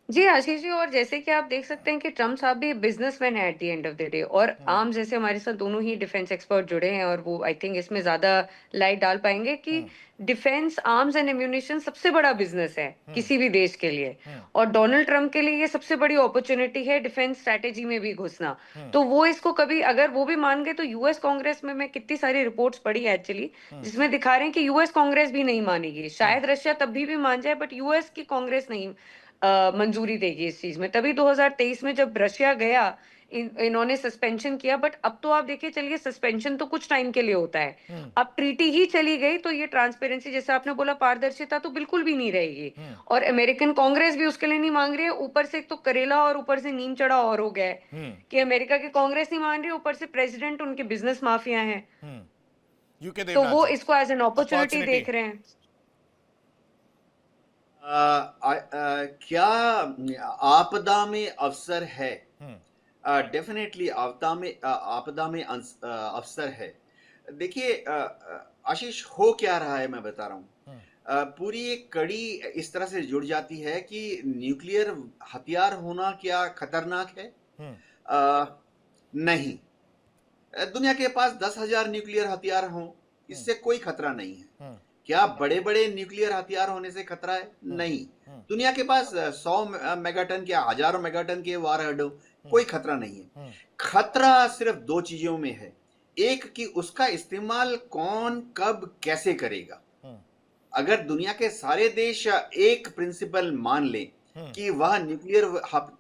जी आशीष जी, और जैसे कि आप देख सकते हैं कि ट्रम्प साहब भी बिजनेसमैन है at the end of the day, और आर्म्स जैसे हमारे साथ दोनों ही डिफेंस एक्सपर्ट जुड़े हैं और वो आई थिंक इसमें ज्यादा लाइट डाल पाएंगे कि डिफेंस आर्म्स एंड एम्यूनिशन सबसे बड़ा बिजनेस है किसी भी देश के लिए, और डोनाल्ड ट्रम्प के लिए ये सबसे बड़ी अपॉर्चुनिटी है डिफेंस स्ट्रैटेजी में भी घुसना। तो वो इसको कभी अगर वो भी मान गए तो यूएस कांग्रेस में मैं कितनी सारी रिपोर्ट्स पढ़ी एक्चुअली जिसमें दिखा रहे हैं कि यूएस कांग्रेस भी नहीं मानेगी। शायद रशिया तब भी मान जाए बट यूएस की कांग्रेस नहीं मंजूरी देगी इस चीज में। तभी 2023 में जब रशिया गया इन्होंने सस्पेंशन किया, बट अब तो आप देखिए चलिए सस्पेंशन तो कुछ टाइम के लिए होता है, अब ट्रीटी ही चली गई तो ये ट्रांसपेरेंसी जैसे आपने बोला पारदर्शिता तो बिल्कुल भी नहीं रहेगी। और अमेरिकन कांग्रेस भी उसके लिए नहीं मांग रही है, ऊपर से एक तो करेला और ऊपर से नीम चढ़ा और हो गया है कि अमेरिका की कांग्रेस नहीं मान रही, ऊपर से प्रेसिडेंट उनके बिजनेस माफिया हैं, तो वो इसको एज एन अपॉर्चुनिटी देख रहे हैं। क्या आपदा में अवसर है? डेफिनेटली आपदा में अवसर है। देखिए आशीष, हो क्या रहा है मैं बता रहा हूँ। पूरी एक कड़ी इस तरह से जुड़ जाती है कि न्यूक्लियर हथियार होना क्या खतरनाक है? नहीं। दुनिया के पास 10,000 न्यूक्लियर हथियार हों, इससे कोई खतरा नहीं है। क्या बड़े बड़े न्यूक्लियर हथियार होने से खतरा है? नहीं। दुनिया के पास 100 मेगाटन के, हजारों मेगाटन के वारहेड हो, कोई खतरा नहीं है। खतरा सिर्फ दो चीजों में है। एक कि उसका इस्तेमाल कौन कब कैसे करेगा। अगर दुनिया के सारे देश एक प्रिंसिपल मान लें कि वह न्यूक्लियर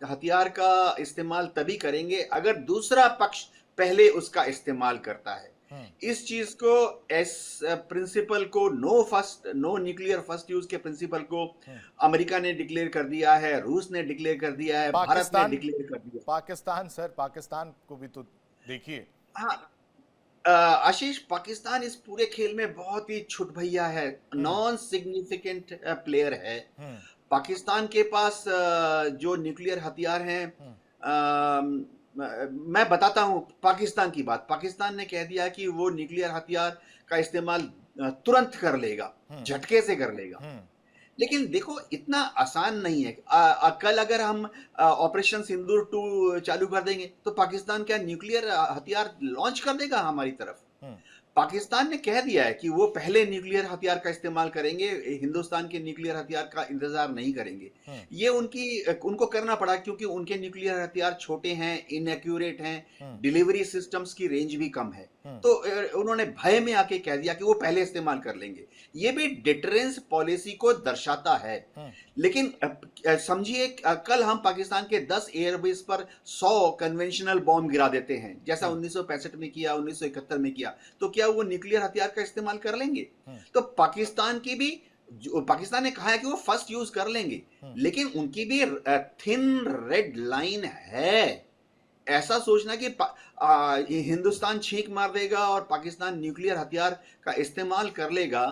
हथियार का इस्तेमाल तभी करेंगे अगर दूसरा पक्ष पहले उसका इस्तेमाल करता है। इस चीज को, इस प्रिंसिपल को, नो न्यूक्लियर फर्स्ट यूज के प्रिंसिपल को अमेरिका ने डिक्लेयर कर दिया है, रूस ने डिक्लेयर कर दिया है, भारत ने डिक्लेयर कर दिया। पाकिस्तान सर, पाकिस्तान को भी तो देखिए। हाँ आशीष, पाकिस्तान इस पूरे खेल में बहुत ही छुट भैया है, नॉन सिग्निफिकेंट प्लेयर है। पाकिस्तान के पास जो न्यूक्लियर हथियार हैं, मैं बताता हूं पाकिस्तान की बात। पाकिस्तान ने कह दिया कि वो न्यूक्लियर हथियार का इस्तेमाल तुरंत कर लेगा, झटके से कर लेगा। लेकिन देखो, इतना आसान नहीं है। कल अगर हम ऑपरेशन सिंदूर 2 चालू कर देंगे तो पाकिस्तान क्या न्यूक्लियर हथियार लॉन्च कर देगा हमारी तरफ? पाकिस्तान ने कह दिया है कि वो पहले न्यूक्लियर हथियार का इस्तेमाल करेंगे, हिंदुस्तान के न्यूक्लियर हथियार का इंतजार नहीं करेंगे। ये उनको करना पड़ा क्योंकि उनके न्यूक्लियर हथियार छोटे हैं, इनएक्यूरेट हैं, डिलीवरी सिस्टम्स की रेंज भी कम है। तो उन्होंने भय में आके कह दिया कि वो पहले इस्तेमाल कर लेंगे। ये भी डिटरेंस पॉलिसी को दर्शाता है। लेकिन समझिए, कल हम पाकिस्तान के 10 एयरबेस पर 100 कन्वेंशनल बॉम्ब गिरा देते हैं, जैसा 1965 में किया, 1971 में किया, तो क्या वो न्यूक्लियर हथियार का इस्तेमाल कर लेंगे? तो पाकिस्तान की भी, पाकिस्तान ने कहा है कि वो फर्स्ट यूज कर लेंगे, लेकिन उनकी भी थिन रेड लाइन है। ऐसा सोचना कि हिंदुस्तान छींक मार देगा और पाकिस्तान न्यूक्लियर हथियार का इस्तेमाल कर लेगा,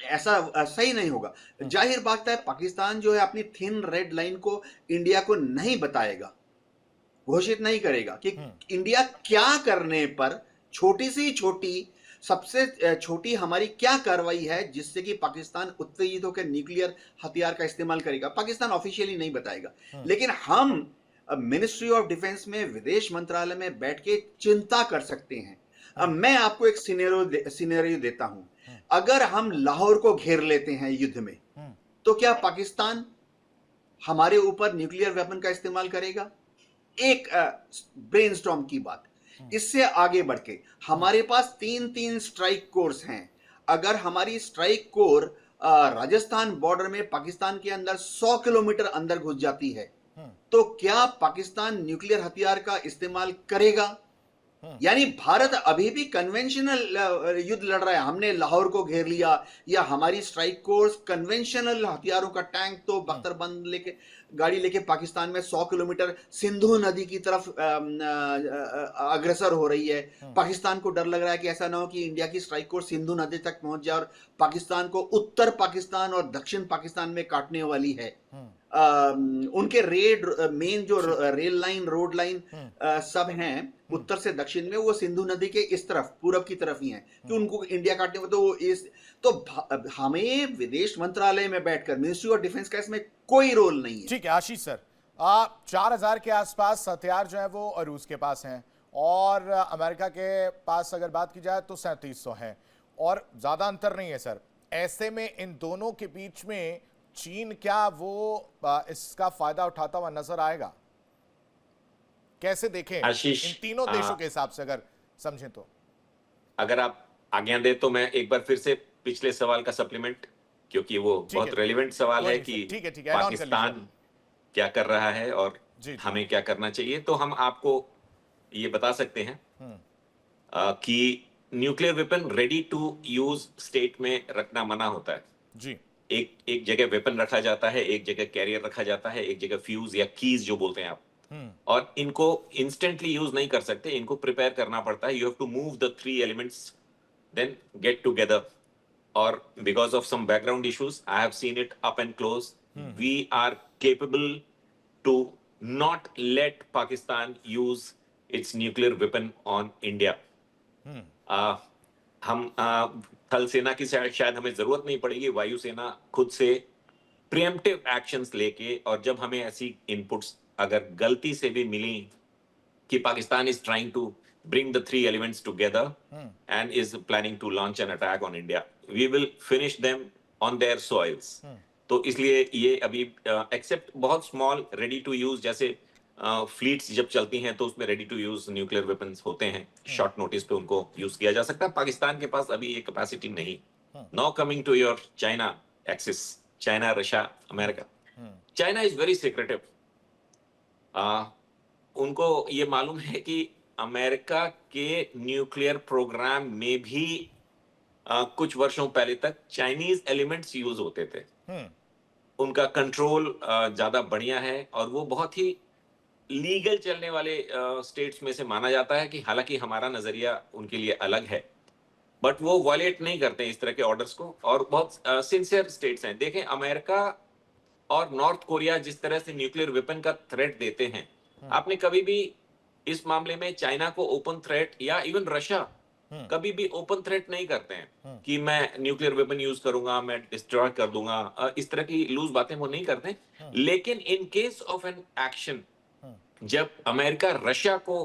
ऐसा सही नहीं होगा। जाहिर बात है, पाकिस्तान जो है अपनी थिन रेड लाइन को इंडिया को नहीं बताएगा, घोषित नहीं करेगा कि इंडिया क्या करने पर, छोटी सी छोटी, सबसे छोटी हमारी क्या कार्रवाई है जिससे कि पाकिस्तान उत्तेजित होकर न्यूक्लियर हथियार का इस्तेमाल करेगा। पाकिस्तान ऑफिशियली नहीं बताएगा, लेकिन हम मिनिस्ट्री ऑफ डिफेंस में, विदेश मंत्रालय में बैठ के चिंता कर सकते हैं। अब मैं आपको एक सिनेरियो देता हूं। अगर हम लाहौर को घेर लेते हैं युद्ध में, तो क्या पाकिस्तान हमारे ऊपर न्यूक्लियर वेपन का इस्तेमाल करेगा? एक ब्रेनस्टॉर्म की बात। इससे आगे बढ़ के हमारे पास 3-3 स्ट्राइक कोर्स हैं। अगर हमारी स्ट्राइक कोर राजस्थान बॉर्डर में पाकिस्तान के अंदर 100 किलोमीटर अंदर घुस जाती है, तो क्या पाकिस्तान न्यूक्लियर हथियार का इस्तेमाल करेगा? यानी भारत अभी भी कन्वेंशनल युद्ध लड़ रहा है। हमने लाहौर को घेर लिया, या हमारी स्ट्राइक कोर्स कन्वेंशनल हथियारों का टैंक तो बख्तरबंद लेके, गाड़ी लेके पाकिस्तान में 100 किलोमीटर सिंधु नदी की तरफ अग्रसर हो रही है। पाकिस्तान को डर लग रहा है कि ऐसा ना हो कि इंडिया की स्ट्राइक कोर्स सिंधु नदी तक पहुंच जाए और पाकिस्तान को उत्तर पाकिस्तान और दक्षिण पाकिस्तान में काटने वाली है। उनके मेन जो रेल लाइन, रोड लाइन सब हैं उत्तर से दक्षिण में, वो सिंधु नदी के इस तरफ, पूरब की तरफ ही हैं कि उनको इंडिया काटने में, तो हमें विदेश मंत्रालय में बैठकर, मिनिस्ट्री ऑफ डिफेंस का इसमें कोई रोल नहीं है। ठीक है आशीष सर, 4000 के आसपास हथियार जो है वो रूस के पास हैं, और अमेरिका के पास अगर बात की जाए तो 3700 हैं, और ज्यादा अंतर नहीं है सर। ऐसे में इन दोनों के बीच में चीन क्या वो इसका फायदा उठाता हुआ नजर आएगा? कैसे देखें आशीष, इन तीनों देशों के हिसाब से अगर समझें तो? अगर आप आज्ञा दे तो मैं एक बार फिर से पिछले सवाल का सप्लीमेंट, क्योंकि वो बहुत रेलिवेंट सवाल है कि पाकिस्तान क्या कर रहा है और हमें क्या करना चाहिए। तो हम आपको ये बता सकते हैं कि nuclear weapon ready to use state में रखना मना होता है जी। एक जगह वेपन रखा जाता है, एक जगह कैरियर रखा जाता है, एक जगह फ्यूज या कीज जो बोलते हैं आप, और इनको इंस्टेंटली यूज नहीं कर सकते, इनको प्रिपेयर करना पड़ता है। You have to move the 3 elements, then get together or because of some background issues, I have seen it up and close. We are capable to not let Pakistan use its nuclear weapon on India. हम थल सेना की शायद हमें जरूरत नहीं पड़ेगी, वायुसेना खुद से प्रिएम्प्टिव एक्शंस लेके, और जब हमें ऐसी इनपुट्स अगर गलती से भी मिली कि Pakistan is trying to bring the three elements together and is planning to launch an attack on India, we will finish them on their soils. तो इसलिए ये अभी एक्सेप्ट बहुत स्मॉल रेडी टू यूज, जैसे फ्लीट्स जब चलती हैं तो उसमें ready to use nuclear weapons होते हैं, शॉर्ट नोटिस पे उनको यूज किया जा सकता है। पाकिस्तान के पास अभी ये कैपेसिटी नहीं। Now coming to your China axis, China, Russia, America. China is very secretive. उनको ये मालूम है कि अमेरिका के न्यूक्लियर प्रोग्राम में भी कुछ वर्षों पहले तक चाइनीज एलिमेंट्स यूज होते थे। उनका कंट्रोल ज्यादा बढ़िया है और वो बहुत ही लीगल चलने वाले स्टेट्स में से माना जाता है कि हालांकि हमारा नजरिया उनके लिए अलग है, बट वो वायलेट नहीं करते इस तरह के ऑर्डर्स को, और बहुत सिंसियर स्टेट्स हैं। देखें, अमेरिका और नॉर्थ कोरिया जिस तरह से न्यूक्लियर वेपन का थ्रेट देते हैं, आपने कभी भी इस मामले में चाइना को ओपन थ्रेट, या इवन रशिया कभी भी ओपन थ्रेट नहीं करते हैं कि मैं न्यूक्लियर वेपन यूज करूंगा, मैं डिस्ट्रॉय कर दूंगा, इस तरह की लूज बातें वो नहीं करते। लेकिन in case of an action, जब अमेरिका रशिया को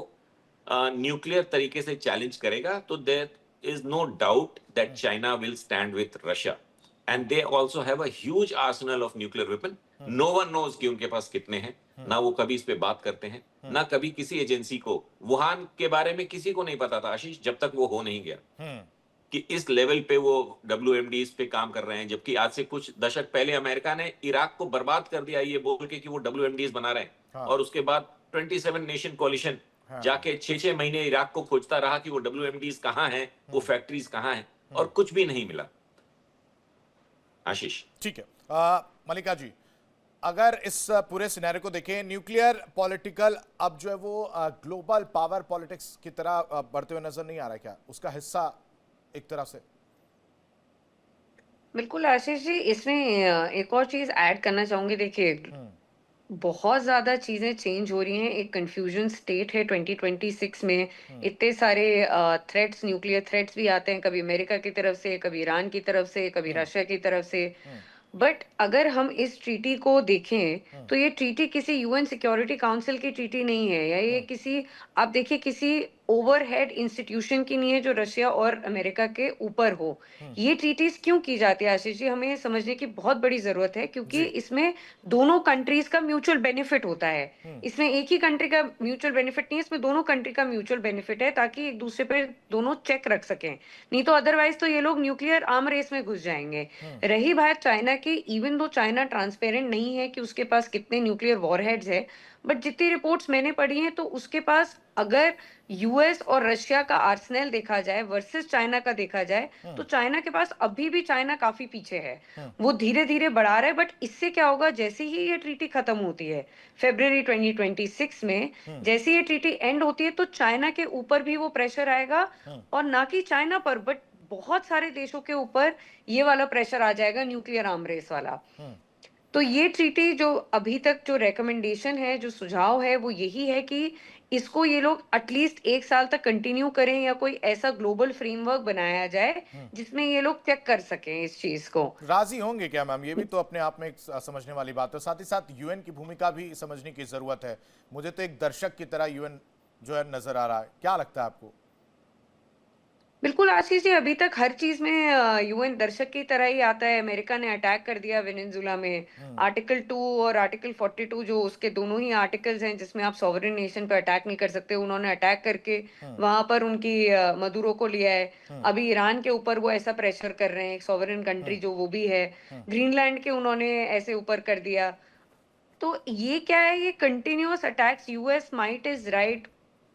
न्यूक्लियर तरीके से चैलेंज करेगा, तो there is no doubt that China will stand with Russia, and they also have a huge arsenal of nuclear weapon. No one knows कि उनके पास कितने हैं, ना वो कभी इस पे बात करते हैं, ना कभी किसी एजेंसी को। वुहान के बारे में किसी को नहीं पता था आशीष, जब तक वो हो नहीं गया कि इस लेवल पे वो WMDs पे काम कर रहे हैं। जबकि आज से कुछ दशक पहले अमेरिका ने इराक को बर्बाद कर दिया ये बोल के कि वो WMDs बना रहे हैं, और उसके बाद 27 नेशन कोलिशन जाके 6-6 महीने इराक को खोजता रहा कि वो WMDs कहाँ हैं, वो फैक्ट्रीज कहाँ हैं, और कुछ भी नहीं मिला। आशीष, ठीक है। मल्लिका जी, अगर इस पूरे सिनेरियो को देखें, न्यूक्लियर पॉलिटिकल अब जो है वो ग्लोबल पावर पॉलिटिक्स की तरह बढ़ते हुए नजर नहीं आ रहा है क्या, उसका हिस्सा एक तरह से? बिल्कुल आशीष जी, इसमें एक और चीज ऐड करना चाहूंगी। देखिए, बहुत ज्यादा चीजें चेंज हो रही हैं, एक कंफ्यूजन स्टेट है 2026 में। इतने सारे थ्रेट्स, न्यूक्लियर थ्रेट्स भी आते हैं, कभी अमेरिका की तरफ से, कभी ईरान की तरफ से, कभी रशिया की तरफ से। बट अगर हम इस ट्रीटी को देखें तो ये ट्रीटी किसी यूएन सिक्योरिटी काउंसिल की ट्रीटी नहीं है, या ये किसी, आप देखिए, किसी ओवरहेड इंस्टीट्यूशन की नहीं है जो रशिया और अमेरिका के ऊपर हो। ये ट्रीटीज क्यों की जाती है आशीष जी, हमें ये समझने की बहुत बड़ी जरूरत है, क्योंकि इसमें दोनों कंट्रीज का म्यूचुअल बेनिफिट होता है। इसमें एक ही कंट्री का म्यूचुअल बेनिफिट नहीं है, इसमें दोनों कंट्री का म्यूचुअल बेनिफिट है, ताकि एक दूसरे पे दोनों चेक रख सकें। नहीं तो अदरवाइज तो ये लोग न्यूक्लियर आर्म रेस में घुस जाएंगे। रही बात चाइना की, इवन दो चाइना ट्रांसपेरेंट नहीं है कि उसके पास कितने न्यूक्लियर वॉरहेड्स है, बट जितनी रिपोर्ट्स मैंने पढ़ी हैं तो उसके पास, अगर यूएस और रशिया का आर्सेनल देखा जाए वर्सेस चाइना का देखा जाए, तो चाइना के पास अभी भी, चाइना काफी पीछे है, वो धीरे धीरे बढ़ा रहा है। बट इससे क्या होगा, जैसे ही ये ट्रीटी खत्म होती है फरवरी 2026 में, जैसे ये ट्रीटी एंड होती है, तो चाइना के ऊपर भी वो प्रेशर आएगा, और ना कि चाइना पर, बट बहुत सारे देशों के ऊपर ये वाला प्रेशर आ जाएगा, न्यूक्लियर आर्म रेस वाला। तो ये ट्रीटी जो अभी तक जो रेकमेंडेशन है, जो सुझाव है, वो यही है कि इसको ये लोग एटलीस्ट 1 साल तक कंटिन्यू करें, या कोई ऐसा ग्लोबल फ्रेमवर्क बनाया जाए जिसमें ये लोग चेक कर सकें इस चीज को। राजी होंगे क्या मैम? ये भी तो अपने आप में एक समझने वाली बात है। साथ ही साथ यूएन की भूमिका भी समझने की जरूरत है। मुझे तो एक दर्शक की तरह यूएन जो है नजर आ रहा है, क्या लगता है आपको? बिल्कुल आशीष जी, अभी तक हर चीज में यूएन दर्शक की तरह ही आता है। अमेरिका ने अटैक कर दिया वेनेजुला में, आर्टिकल 2 और आर्टिकल 42, जो उसके दोनों ही आर्टिकल्स हैं जिसमें आप सॉवरेन नेशन पर अटैक नहीं कर सकते, उन्होंने अटैक करके वहां पर उनकी मदुरो को लिया है। अभी ईरान के ऊपर वो ऐसा प्रेशर कर रहे हैं, एक सॉवरेन कंट्री जो वो भी है। ग्रीनलैंड के उन्होंने ऐसे ऊपर कर दिया। तो ये क्या है, ये continuous attacks, US might is right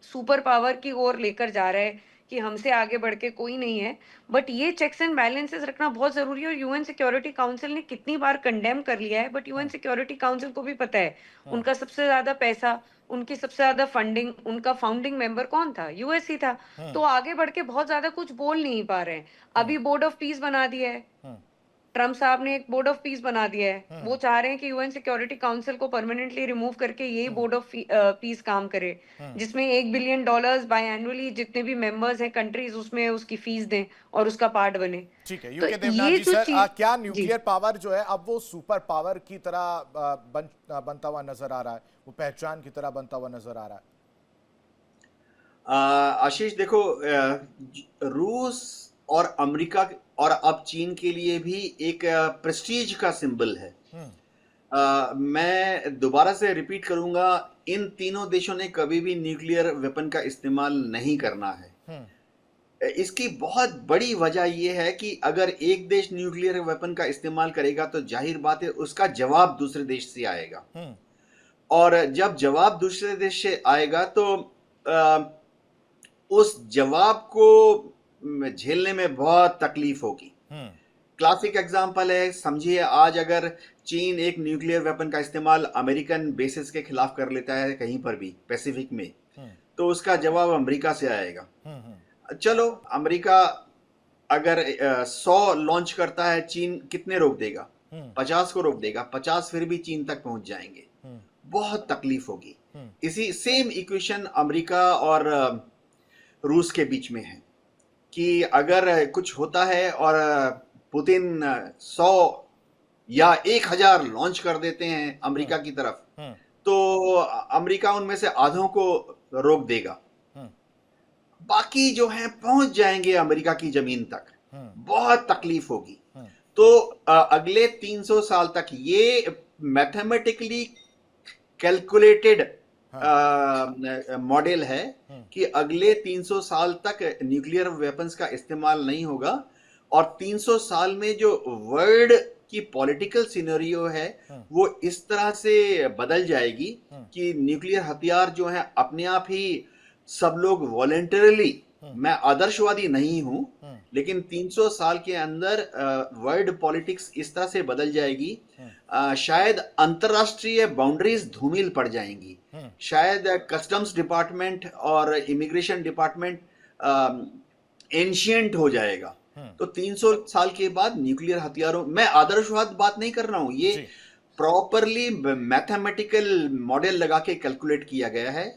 super power की ओर लेकर जा रहा है कि हमसे आगे बढ़ के कोई नहीं है। बट ये चेक्स एंड बैलेंसेस रखना बहुत जरूरी है, और यूएन सिक्योरिटी काउंसिल ने कितनी बार कंडेम कर लिया है, बट यूएन सिक्योरिटी काउंसिल को भी पता है उनका सबसे ज्यादा पैसा उनकी सबसे ज्यादा फंडिंग, उनका फाउंडिंग मेंबर कौन था? यूएस ही था। तो आगे बढ़ के बहुत ज्यादा कुछ बोल नहीं पा रहे हैं। अभी बोर्ड ऑफ पीस बना दिया है, ट्रम्प साहब ने एक बोर्ड ऑफ पीस बना दिया है। वो चाह रहे हैं कि यूएन सिक्योरिटी काउंसिल को परमानेंटली रिमूव करके यही बोर्ड ऑफ पीस काम करे, जिसमें $1 बिलियन बाय एनुअली जितने भी मेंबर्स हैं कंट्रीज उसमें उसकी फीस दें और उसका पार्ट बने। ठीक है, तो यूके देवनाथ ये जी जो सर, चीज क्या जी न्यूक्लियर पावर जो है अब वो सुपर पावर की तरह बनता हुआ नजर आ रहा है, वो पहचान की तरह बनता हुआ नजर आ रहा है? आशीष देखो, रूस और अमेरिका और अब चीन के लिए भी एक प्रेस्टीज का सिंबल है। मैं दोबारा से रिपीट करूंगा, इन तीनों देशों ने कभी भी न्यूक्लियर वेपन का इस्तेमाल नहीं करना है। इसकी बहुत बड़ी वजह यह है कि अगर एक देश न्यूक्लियर वेपन का इस्तेमाल करेगा तो जाहिर बात है उसका जवाब दूसरे देश से आएगा, और जब जवाब दूसरे देश से आएगा तो उस जवाब को झेलने में बहुत तकलीफ होगी। क्लासिक एग्जांपल है, समझिए आज अगर चीन एक न्यूक्लियर वेपन का इस्तेमाल अमेरिकन बेसिस के खिलाफ कर लेता है कहीं पर भी पैसिफिक में, तो उसका जवाब अमेरिका से आएगा। चलो, अमेरिका अगर 100 लॉन्च करता है, चीन कितने रोक देगा? 50 को रोक देगा। 50 फिर भी चीन तक पहुंच जाएंगे, बहुत तकलीफ होगी। इसी सेम इक्वेशन अमेरिका और रूस के बीच में है कि अगर कुछ होता है और पुतिन 100 या 1000 लॉन्च कर देते हैं अमेरिका की तरफ, तो अमेरिका उनमें से आधों को रोक देगा, बाकी जो हैं पहुंच जाएंगे अमेरिका की जमीन तक। बहुत तकलीफ होगी। तो अगले 300 साल तक ये मैथमेटिकली कैलकुलेटेड मॉडल है कि अगले 300 साल तक न्यूक्लियर वेपन्स का इस्तेमाल नहीं होगा, और 300 साल में जो वर्ल्ड की पॉलिटिकल सिनेरियो है वो इस तरह से बदल जाएगी कि न्यूक्लियर हथियार जो है अपने आप ही सब लोग वॉलेंटरली, मैं आदर्शवादी नहीं हूं, लेकिन 300 साल के अंदर वर्ल्ड पॉलिटिक्स इस तरह से बदल जाएगी, शायद अंतरराष्ट्रीय बाउंड्रीज धूमिल पड़ जाएंगी, शायद कस्टम्स डिपार्टमेंट और इमिग्रेशन डिपार्टमेंट एंशियंट हो जाएगा। तो 300 साल के बाद न्यूक्लियर हथियारों, मैं आदर्शवाद बात नहीं कर रहा हूं, ये प्रॉपरली मैथमेटिकल मॉडल लगा के कैलकुलेट किया गया है।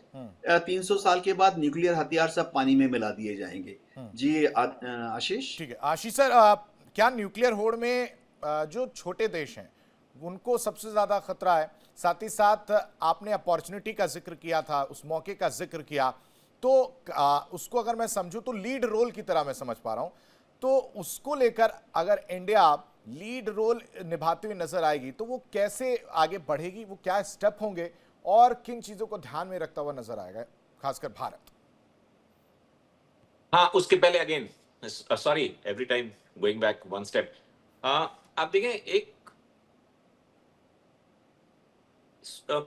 300 साल के बाद न्यूक्लियर हथियार सब पानी में मिला दिए जाएंगे। जी आशीष। ठीक है आशीष सर, क्या न्यूक्लियर होड़ में जो छोटे देश हैं उनको सबसे ज्यादा खतरा है? साथ ही साथ आपने अपॉर्चुनिटी का जिक्र किया था, उस मौके का जिक्र किया, तो उसको अगर मैं समझूं तो लीड रोल की तरह मैं समझ पा रहा हूं, तो उसको लेकर अगर इंडिया लीड रोल निभाती हुई नजर आएगी तो वो कैसे आगे बढ़ेगी, वो क्या स्टेप होंगे और किन चीजों को ध्यान में रखता हुआ नजर आएगा, खासकर भारत? हाँ, उसके पहले again sorry, every time going back one step. आप देखें, एक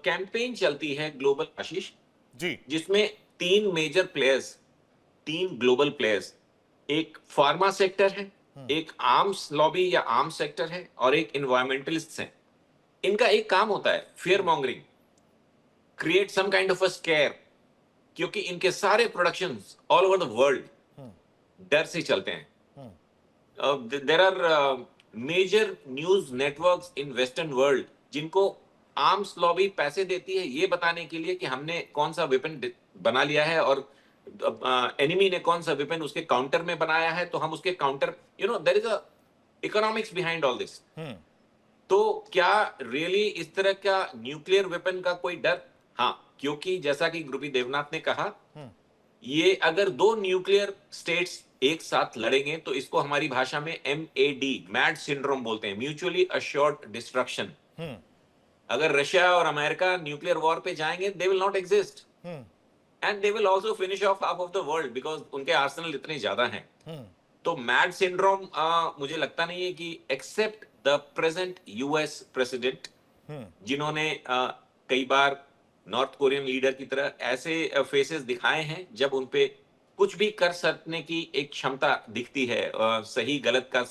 कैंपेन चलती है ग्लोबल आशीष जी, जिसमें 3 मेजर प्लेयर्स, 3 ग्लोबल प्लेयर्स, एक फार्मा सेक्टर है, एक आर्म्स लॉबी या आर्म्स सेक्टर है, और एक एनवायरमेंटलिस्ट है। इनका एक काम होता है fear mongering, create some kind of a scare, क्योंकि इनके सारे productions all over the world डर से चलते हैं। There are major news networks in western world जिनको आर्म्स लॉबी पैसे देती है ये बताने के लिए कि हमने कौन सा वेपन बना लिया है और एनिमी ने कौन सा वेपन उसके काउंटर में बनाया है, तो हम उसके counter, there is a economics behind all this. तो क्या रियली इस तरह का न्यूक्लियर वेपन का कोई डर? हाँ, क्योंकि जैसा कि ग्रुपी देवनाथ ने कहा, ये अगर 2 न्यूक्लियर स्टेट्स एक साथ लड़ेंगे तो इसको हमारी भाषा में MAD, मैड सिंड्रोम बोलते हैं, म्यूचुअली अश्योर्ड डिस्ट्रक्शन। अगर रशिया और अमेरिका न्यूक्लियर वॉर पे जाएंगे, they will not exist and they will also finish off half of the world, because उनके आर्सेनल इतने ज्यादा हैं। तो मैड सिंड्रोम मुझे लगता नहीं है कि except the present US president, जिन्होंने कई बार नॉर्थ कोरियन लीडर की तरह ऐसे फेसेस दिखाए हैं जब उनपे कुछ भी कर सकने की एक क्षमता दिखती है, सही गलत का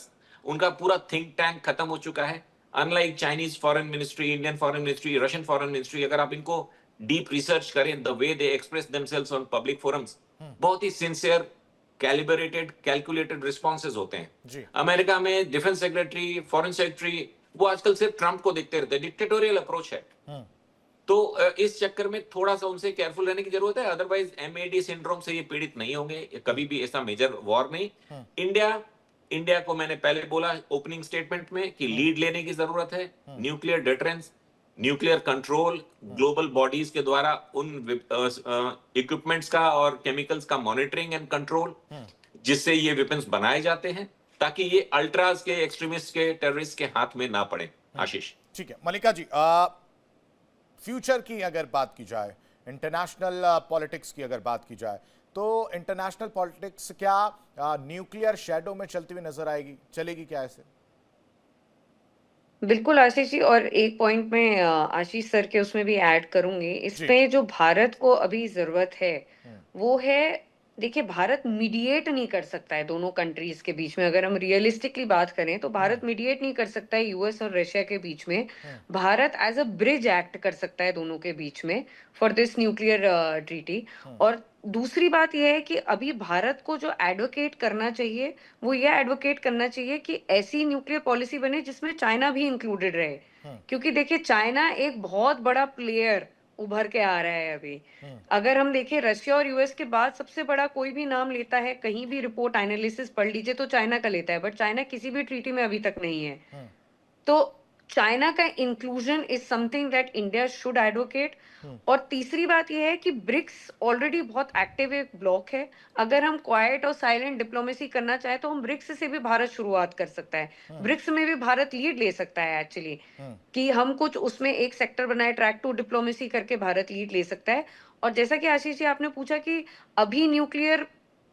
उनका पूरा थिंक टैंक खत्म हो चुका है। Unlike Chinese foreign ministry, Indian foreign ministry, Russian foreign ministry, अगर आप इनको डीप रिसर्च करें, the way they express themselves on public forums, बहुत ही सिंसियर, कैलिब्रेटेड, कैलकुलेटेड रिस्पॉन्सेज होते हैं। जी। अमेरिका में डिफेंस सेक्रेटरी, फॉरेन सेक्रेटरी, वो आजकल सिर्फ ट्रंप को देखते रहते हैं। डिक्टेटोरियल अप्रोच है। तो इस चक्कर में थोड़ा सा उनसे केयरफुल रहने की जरूरत है, अदरवाइज एमएडी सिंड्रोम से ये पीड़ित नहीं होंगे, कभी भी ऐसा मेजर वॉर नहीं। इंडिया को मैंने पहले बोला ओपनिंग स्टेटमेंट में कि लीड लेने की जरूरत है। Nuclear deterrence, nuclear control, global bodies के द्वारा उन इक्विपमेंट्स का और केमिकल्स का मॉनिटरिंग एंड कंट्रोल, जिससे ये वेपन्स बनाए जाते हैं, ताकि ये अल्ट्रास के, एक्सट्रीमिस्ट के, टेररिस्ट के हाथ में ना पड़े। आशीष, ठीक है मलिका जी, फ्यूचर की अगर बात की जाए, इंटरनेशनल पॉलिटिक्स की अगर बात की जाए, तो इंटरनेशनल पॉलिटिक्स क्या न्यूक्लियर शैडो में चलती हुई नजर आएगी, चलेगी क्या ऐसे? बिल्कुल आशीष जी, और एक पॉइंट में आशीष सर के उसमें भी ऐड करूंगी। इसमें जो भारत को अभी जरूरत है वो है, देखिए भारत मीडिएट नहीं कर सकता है दोनों कंट्रीज के बीच में। अगर हम रियलिस्टिकली बात करें तो भारत मीडिएट नहीं कर सकता है यूएस और रशिया के बीच में। Bharat as a bridge act कर सकता है दोनों के बीच में फॉर दिस न्यूक्लियर ट्रीटी। और दूसरी बात यह है कि अभी भारत को जो एडवोकेट करना चाहिए वो ये एडवोकेट करना चाहिए कि ऐसी न्यूक्लियर पॉलिसी बने जिसमें चाइना भी इंक्लूडेड रहे। क्योंकि देखिए चाइना एक बहुत बड़ा प्लेयर उभर के आ रहा है अभी। अगर हम देखें रशिया और यूएस के बाद सबसे बड़ा कोई भी नाम लेता है, कहीं भी रिपोर्ट एनालिसिस पढ़ लीजिए तो चाइना का लेता है, बट चाइना किसी भी ट्रीटी में अभी तक नहीं है। तो चाइना का inclusion is something that India should advocate. और तीसरी बात यह है कि ब्रिक्स ऑलरेडी बहुत एक्टिव एक ब्लॉक है। अगर हम क्वाइट और साइलेंट डिप्लोमेसी करना चाहे तो हम ब्रिक्स से भी भारत शुरुआत कर सकता है। ब्रिक्स में भी भारत लीड ले सकता है एक्चुअली, कि हम कुछ उसमें एक सेक्टर बनाए, ट्रैक टू डिप्लोमेसी करके भारत लीड ले सकता है। और जैसा कि आशीष जी आपने पूछा कि अभी न्यूक्लियर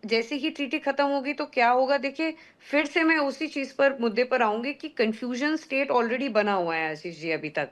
जैसे ही ट्रीटी खत्म होगी तो क्या होगा, देखिए फिर से मैं उसी चीज पर मुद्दे पर आऊंगी कि कंफ्यूजन स्टेट ऑलरेडी बना हुआ है आशीष जी अभी तक।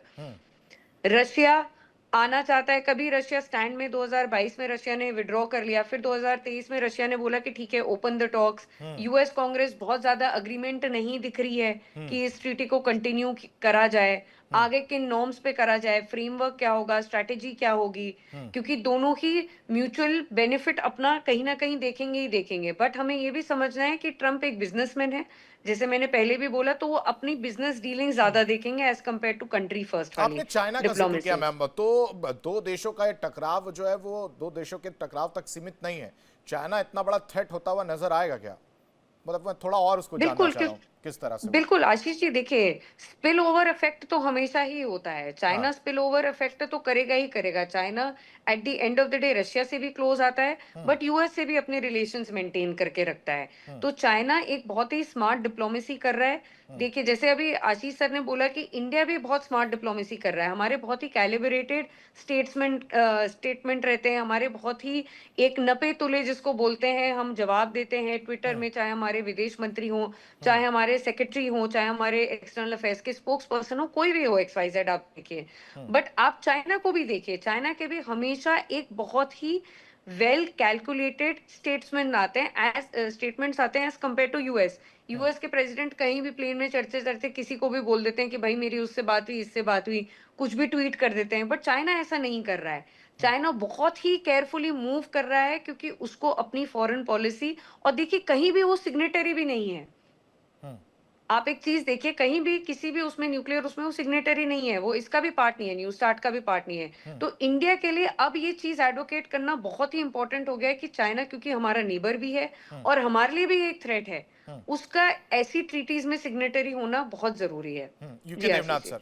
रशिया आना चाहता है, कभी रशिया स्टैंड में 2022 में रशिया ने विड्रॉ कर लिया, फिर 2023 में रशिया ने बोला कि ठीक है open the talks. US Congress बहुत ज्यादा अग्रीमेंट नहीं दिख रही है कि इस ट्रीटी को कंटिन्यू करा जाए, आगे किन नॉर्म्स पे करा जाए, फ्रेमवर्क क्या होगा, स्ट्रैटेजी क्या होगी। क्योंकि दोनों ही म्यूचुअल बेनिफिट अपना कहीं ना कहीं देखेंगे ही देखेंगे। बट हमें ये भी समझना है कि ट्रंप एक बिजनेसमैन है, जैसे मैंने पहले भी बोला, तो वो अपनी बिजनेस डीलिंग ज्यादा देखेंगे as compare to country first वाली आपने चाइना का जिक्र किया डिप्लोमेसी। मैम, तो दो देशों का ये टकराव जो है वो दो देशों के टकराव तक सीमित नहीं है। चाइना इतना बड़ा थ्रेट होता हुआ नजर आएगा क्या? मतलब मैं थोड़ा और उसको जानना बिल्कुल चाह रहा हूँ किस तरह से बिल्कुल आशीष जी, देखिए स्पिल ओवर इफेक्ट तो हमेशा ही होता है। चाइना स्पिल ओवर इफेक्ट तो करेगा ही करेगा। China at the end of the day Russia से भी क्लोज आता है, बट यूएस से भी अपने रिलेशंस मेंटेन करके रखता है। तो चाइना एक बहुत ही स्मार्ट डिप्लोमेसी कर रहा है। देखिए जैसे अभी आशीष सर ने बोला कि इंडिया भी बहुत स्मार्ट डिप्लोमेसी कर रहा है। हमारे बहुत ही कैलिब्रेटेड स्टेटमेंट रहते हैं, हमारे बहुत ही एक नपे तुले जिसको बोलते हैं हम जवाब देते हैं ट्विटर में, चाहे हमारे विदेश मंत्री हो, चाहे हमारे सेक्रेटरी हो, चाहे हमारे एक्सटर्नल अफेयर्स के स्पोक्स पर्सन हो, कोई भी हो XYZ आप देखिए। बट आप चाइना को भी देखिए, चाइना के भी हमेशा एक बहुत ही वेल कैलकुलेटेड स्टेटमेंट्स आते हैं as compare to US. US के प्रेसिडेंट कहीं भी प्लेन में चढ़ते चढ़ते किसी को भी बोल देते हैं कि भाई मेरी उससे बात हुई, इससे बात हुई, कुछ भी ट्वीट कर देते हैं। बट चाइना ऐसा नहीं कर रहा है। चाइना बहुत ही केयरफुली मूव कर रहा है क्योंकि उसको अपनी फॉरेन पॉलिसी, और देखिए कहीं भी वो सिग्नेटरी भी नहीं है। आप एक चीज देखिए, कहीं भी किसी भी उसमें न्यूक्लियर उसमें वो सिग्नेटरी नहीं है, वो इसका भी पार्ट नहीं है, न्यू स्टार्ट का भी पार्ट नहीं है। तो इंडिया के लिए अब ये चीज एडवोकेट करना बहुत ही इंपॉर्टेंट हो गया है कि चाइना क्योंकि हमारा नेबर भी है और हमारे लिए भी एक थ्रेट है, उसका ऐसी ट्रीटीज में सिग्नेटरी होना बहुत जरूरी है। यूके जी देवनाथ आशीष जी। सर,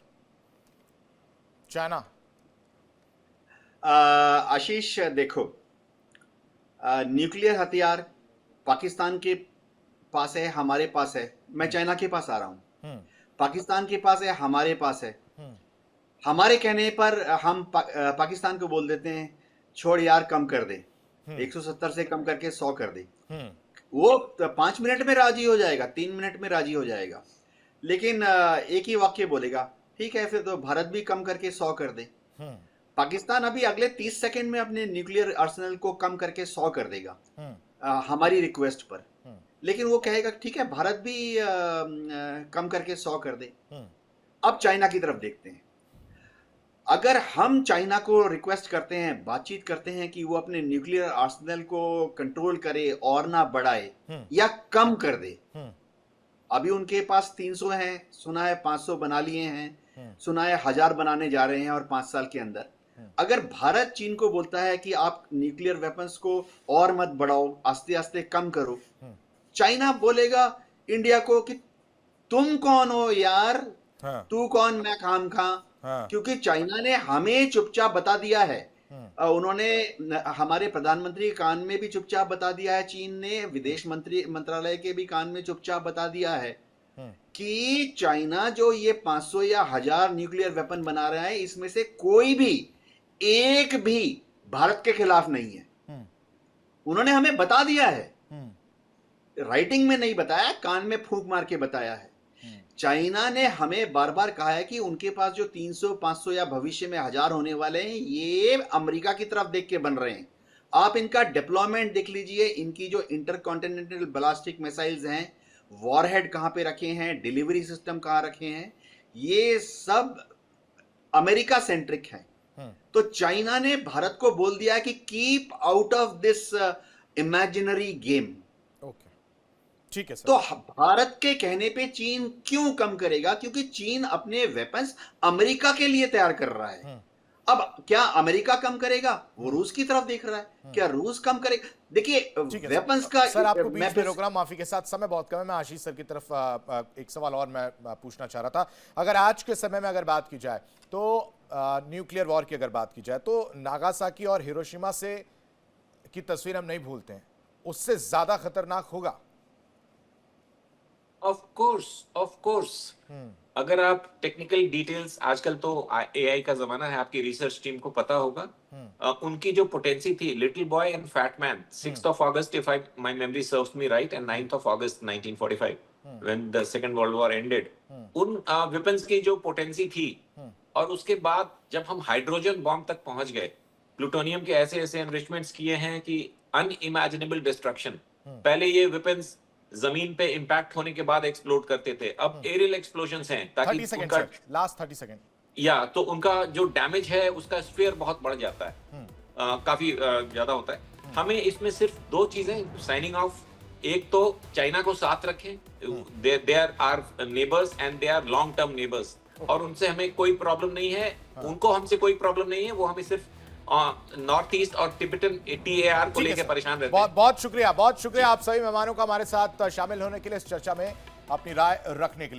चाइना आशीष देखो, न्यूक्लियर हथियार पाकिस्तान के पास है, हमारे पास है। मैं चाइना के पास आ रहा हूं। पाकिस्तान के पास है, हमारे पास है। हमारे कहने पर हम पाकिस्तान को बोल देते हैं छोड़ यार कम कर दे, 170 से कम करके 100 कर दे। वो 5 मिनट में राजी हो जाएगा, 3 मिनट में राजी हो जाएगा। लेकिन एक ही वाक्य बोलेगा ठीक है फिर तो भारत भी कम करके 100 कर दे। पाकिस्तान अभी अगले 30 सेकंड में अपने न्यूक्लियर आर्सेनल को कम करके 100 कर देगा हमारी रिक्वेस्ट पर। लेकिन वो कहेगा ठीक है भारत भी कम करके 100 कर दे। अब चाइना की तरफ देखते हैं। अगर हम चाइना को रिक्वेस्ट करते हैं, बातचीत करते हैं कि वो अपने न्यूक्लियर आर्सेनल को कंट्रोल करे और ना बढ़ाए या कम कर दे, अभी उनके पास 300 हैं, सुना है 500 बना लिए हैं, सुना है 1000 बनाने जा रहे हैं और 5 साल के अंदर। अगर भारत चीन को बोलता है कि आप न्यूक्लियर वेपन्स को और मत बढ़ाओ, आस्ते आस्ते कम करो, चाइना बोलेगा इंडिया को कि तुम कौन हो यार, तू कौन मैं खाम खा। क्योंकि चाइना ने हमें चुपचाप बता दिया है, उन्होंने हमारे प्रधानमंत्री के कान में भी चुपचाप बता दिया है, चीन ने विदेश मंत्रालय के भी कान में चुपचाप बता दिया है कि चाइना जो ये 500 या 1000 न्यूक्लियर वेपन बना रहा है, इसमें से कोई भी एक भी भारत के खिलाफ नहीं है। उन्होंने हमें बता दिया है, राइटिंग में नहीं बताया, कान में फूंक मार के बताया है। चाइना ने हमें बार बार कहा है कि उनके पास जो 300, 500 या भविष्य में 1000 होने वाले हैं, ये अमेरिका की तरफ देख के बन रहे हैं। आप इनका डिप्लॉयमेंट देख लीजिए, इनकी जो इंटरकॉन्टिनेंटल बैलिस्टिक मिसाइल्स हैं, वॉरहेड कहां पे रखे हैं, डिलीवरी सिस्टम कहां रखे हैं, ये सब अमेरिका सेंट्रिक है। तो चाइना ने भारत को बोल दिया कि keep out of this imaginary game. Okay, ठीक है सर। तो भारत के कहने पे चीन क्यों कम करेगा? क्योंकि चीन अपने वेपन्स अमेरिका के लिए तैयार कर रहा है। अब क्या अमेरिका कम करेगा? वो रूस की तरफ देख रहा है, क्या रूस कम करेगा? देखिए वेपन्स का, सर आपको बीच में रोक रहा हूं, माफी के साथ, समय बहुत कम है। मैं आशीष सर की तरफ एक सवाल और मैं पूछना चाह रहा था। अगर आज के समय में अगर बात की जाए तो न्यूक्लियर वॉर की अगर बात की जाए तो नागासाकी और हिरोशिमा से की तस्वीर हम नहीं भूलते हैं, उससे ज्यादा खतरनाक होगा। ऑफ कोर्स अगर आप टेक्निकल डिटेल्स, आजकल तो एआई का जमाना है, आपकी रिसर्च टीम को पता होगा, उनकी जो पोटेंसी थी, little boy and fat man, 6th of August if my memory serves me right, and 9th of August 1945 when the second world war ended, उन वेपन्स की जो पोटेंसी थी, और उसके बाद जब हम हाइड्रोजन बॉम्ब तक पहुंच गए, प्लूटोनियम के ऐसे ऐसे एनरिचमेंट्स किए हैं कि अनइमेजिनेबल डिस्ट्रक्शन। पहले ये वेपन्स जमीन पे इंपैक्ट होने के बाद एक्सप्लोड करते थे, अब एरियल एक्सप्लोजंस हैं, ताकि 30 सेकंड सर, लास्ट 30 सेकंड, या तो उनका जो डैमेज है उसका स्फीयर बहुत बढ़ जाता है, काफी ज्यादा होता है। हमें इसमें सिर्फ 2 चीजें साइनिंग ऑफ, एक तो चाइना को साथ रखें, they are neighbours and they are long term neighbours, और उनसे हमें कोई प्रॉब्लम नहीं है, उनको हमसे कोई प्रॉब्लम नहीं है, वो हमें सिर्फ नॉर्थ ईस्ट और तिब्बतन TAR को लेकर परेशान रहते हैं। बहुत शुक्रिया आप सभी मेहमानों का हमारे साथ शामिल होने के लिए, इस चर्चा में अपनी राय रखने के लिए।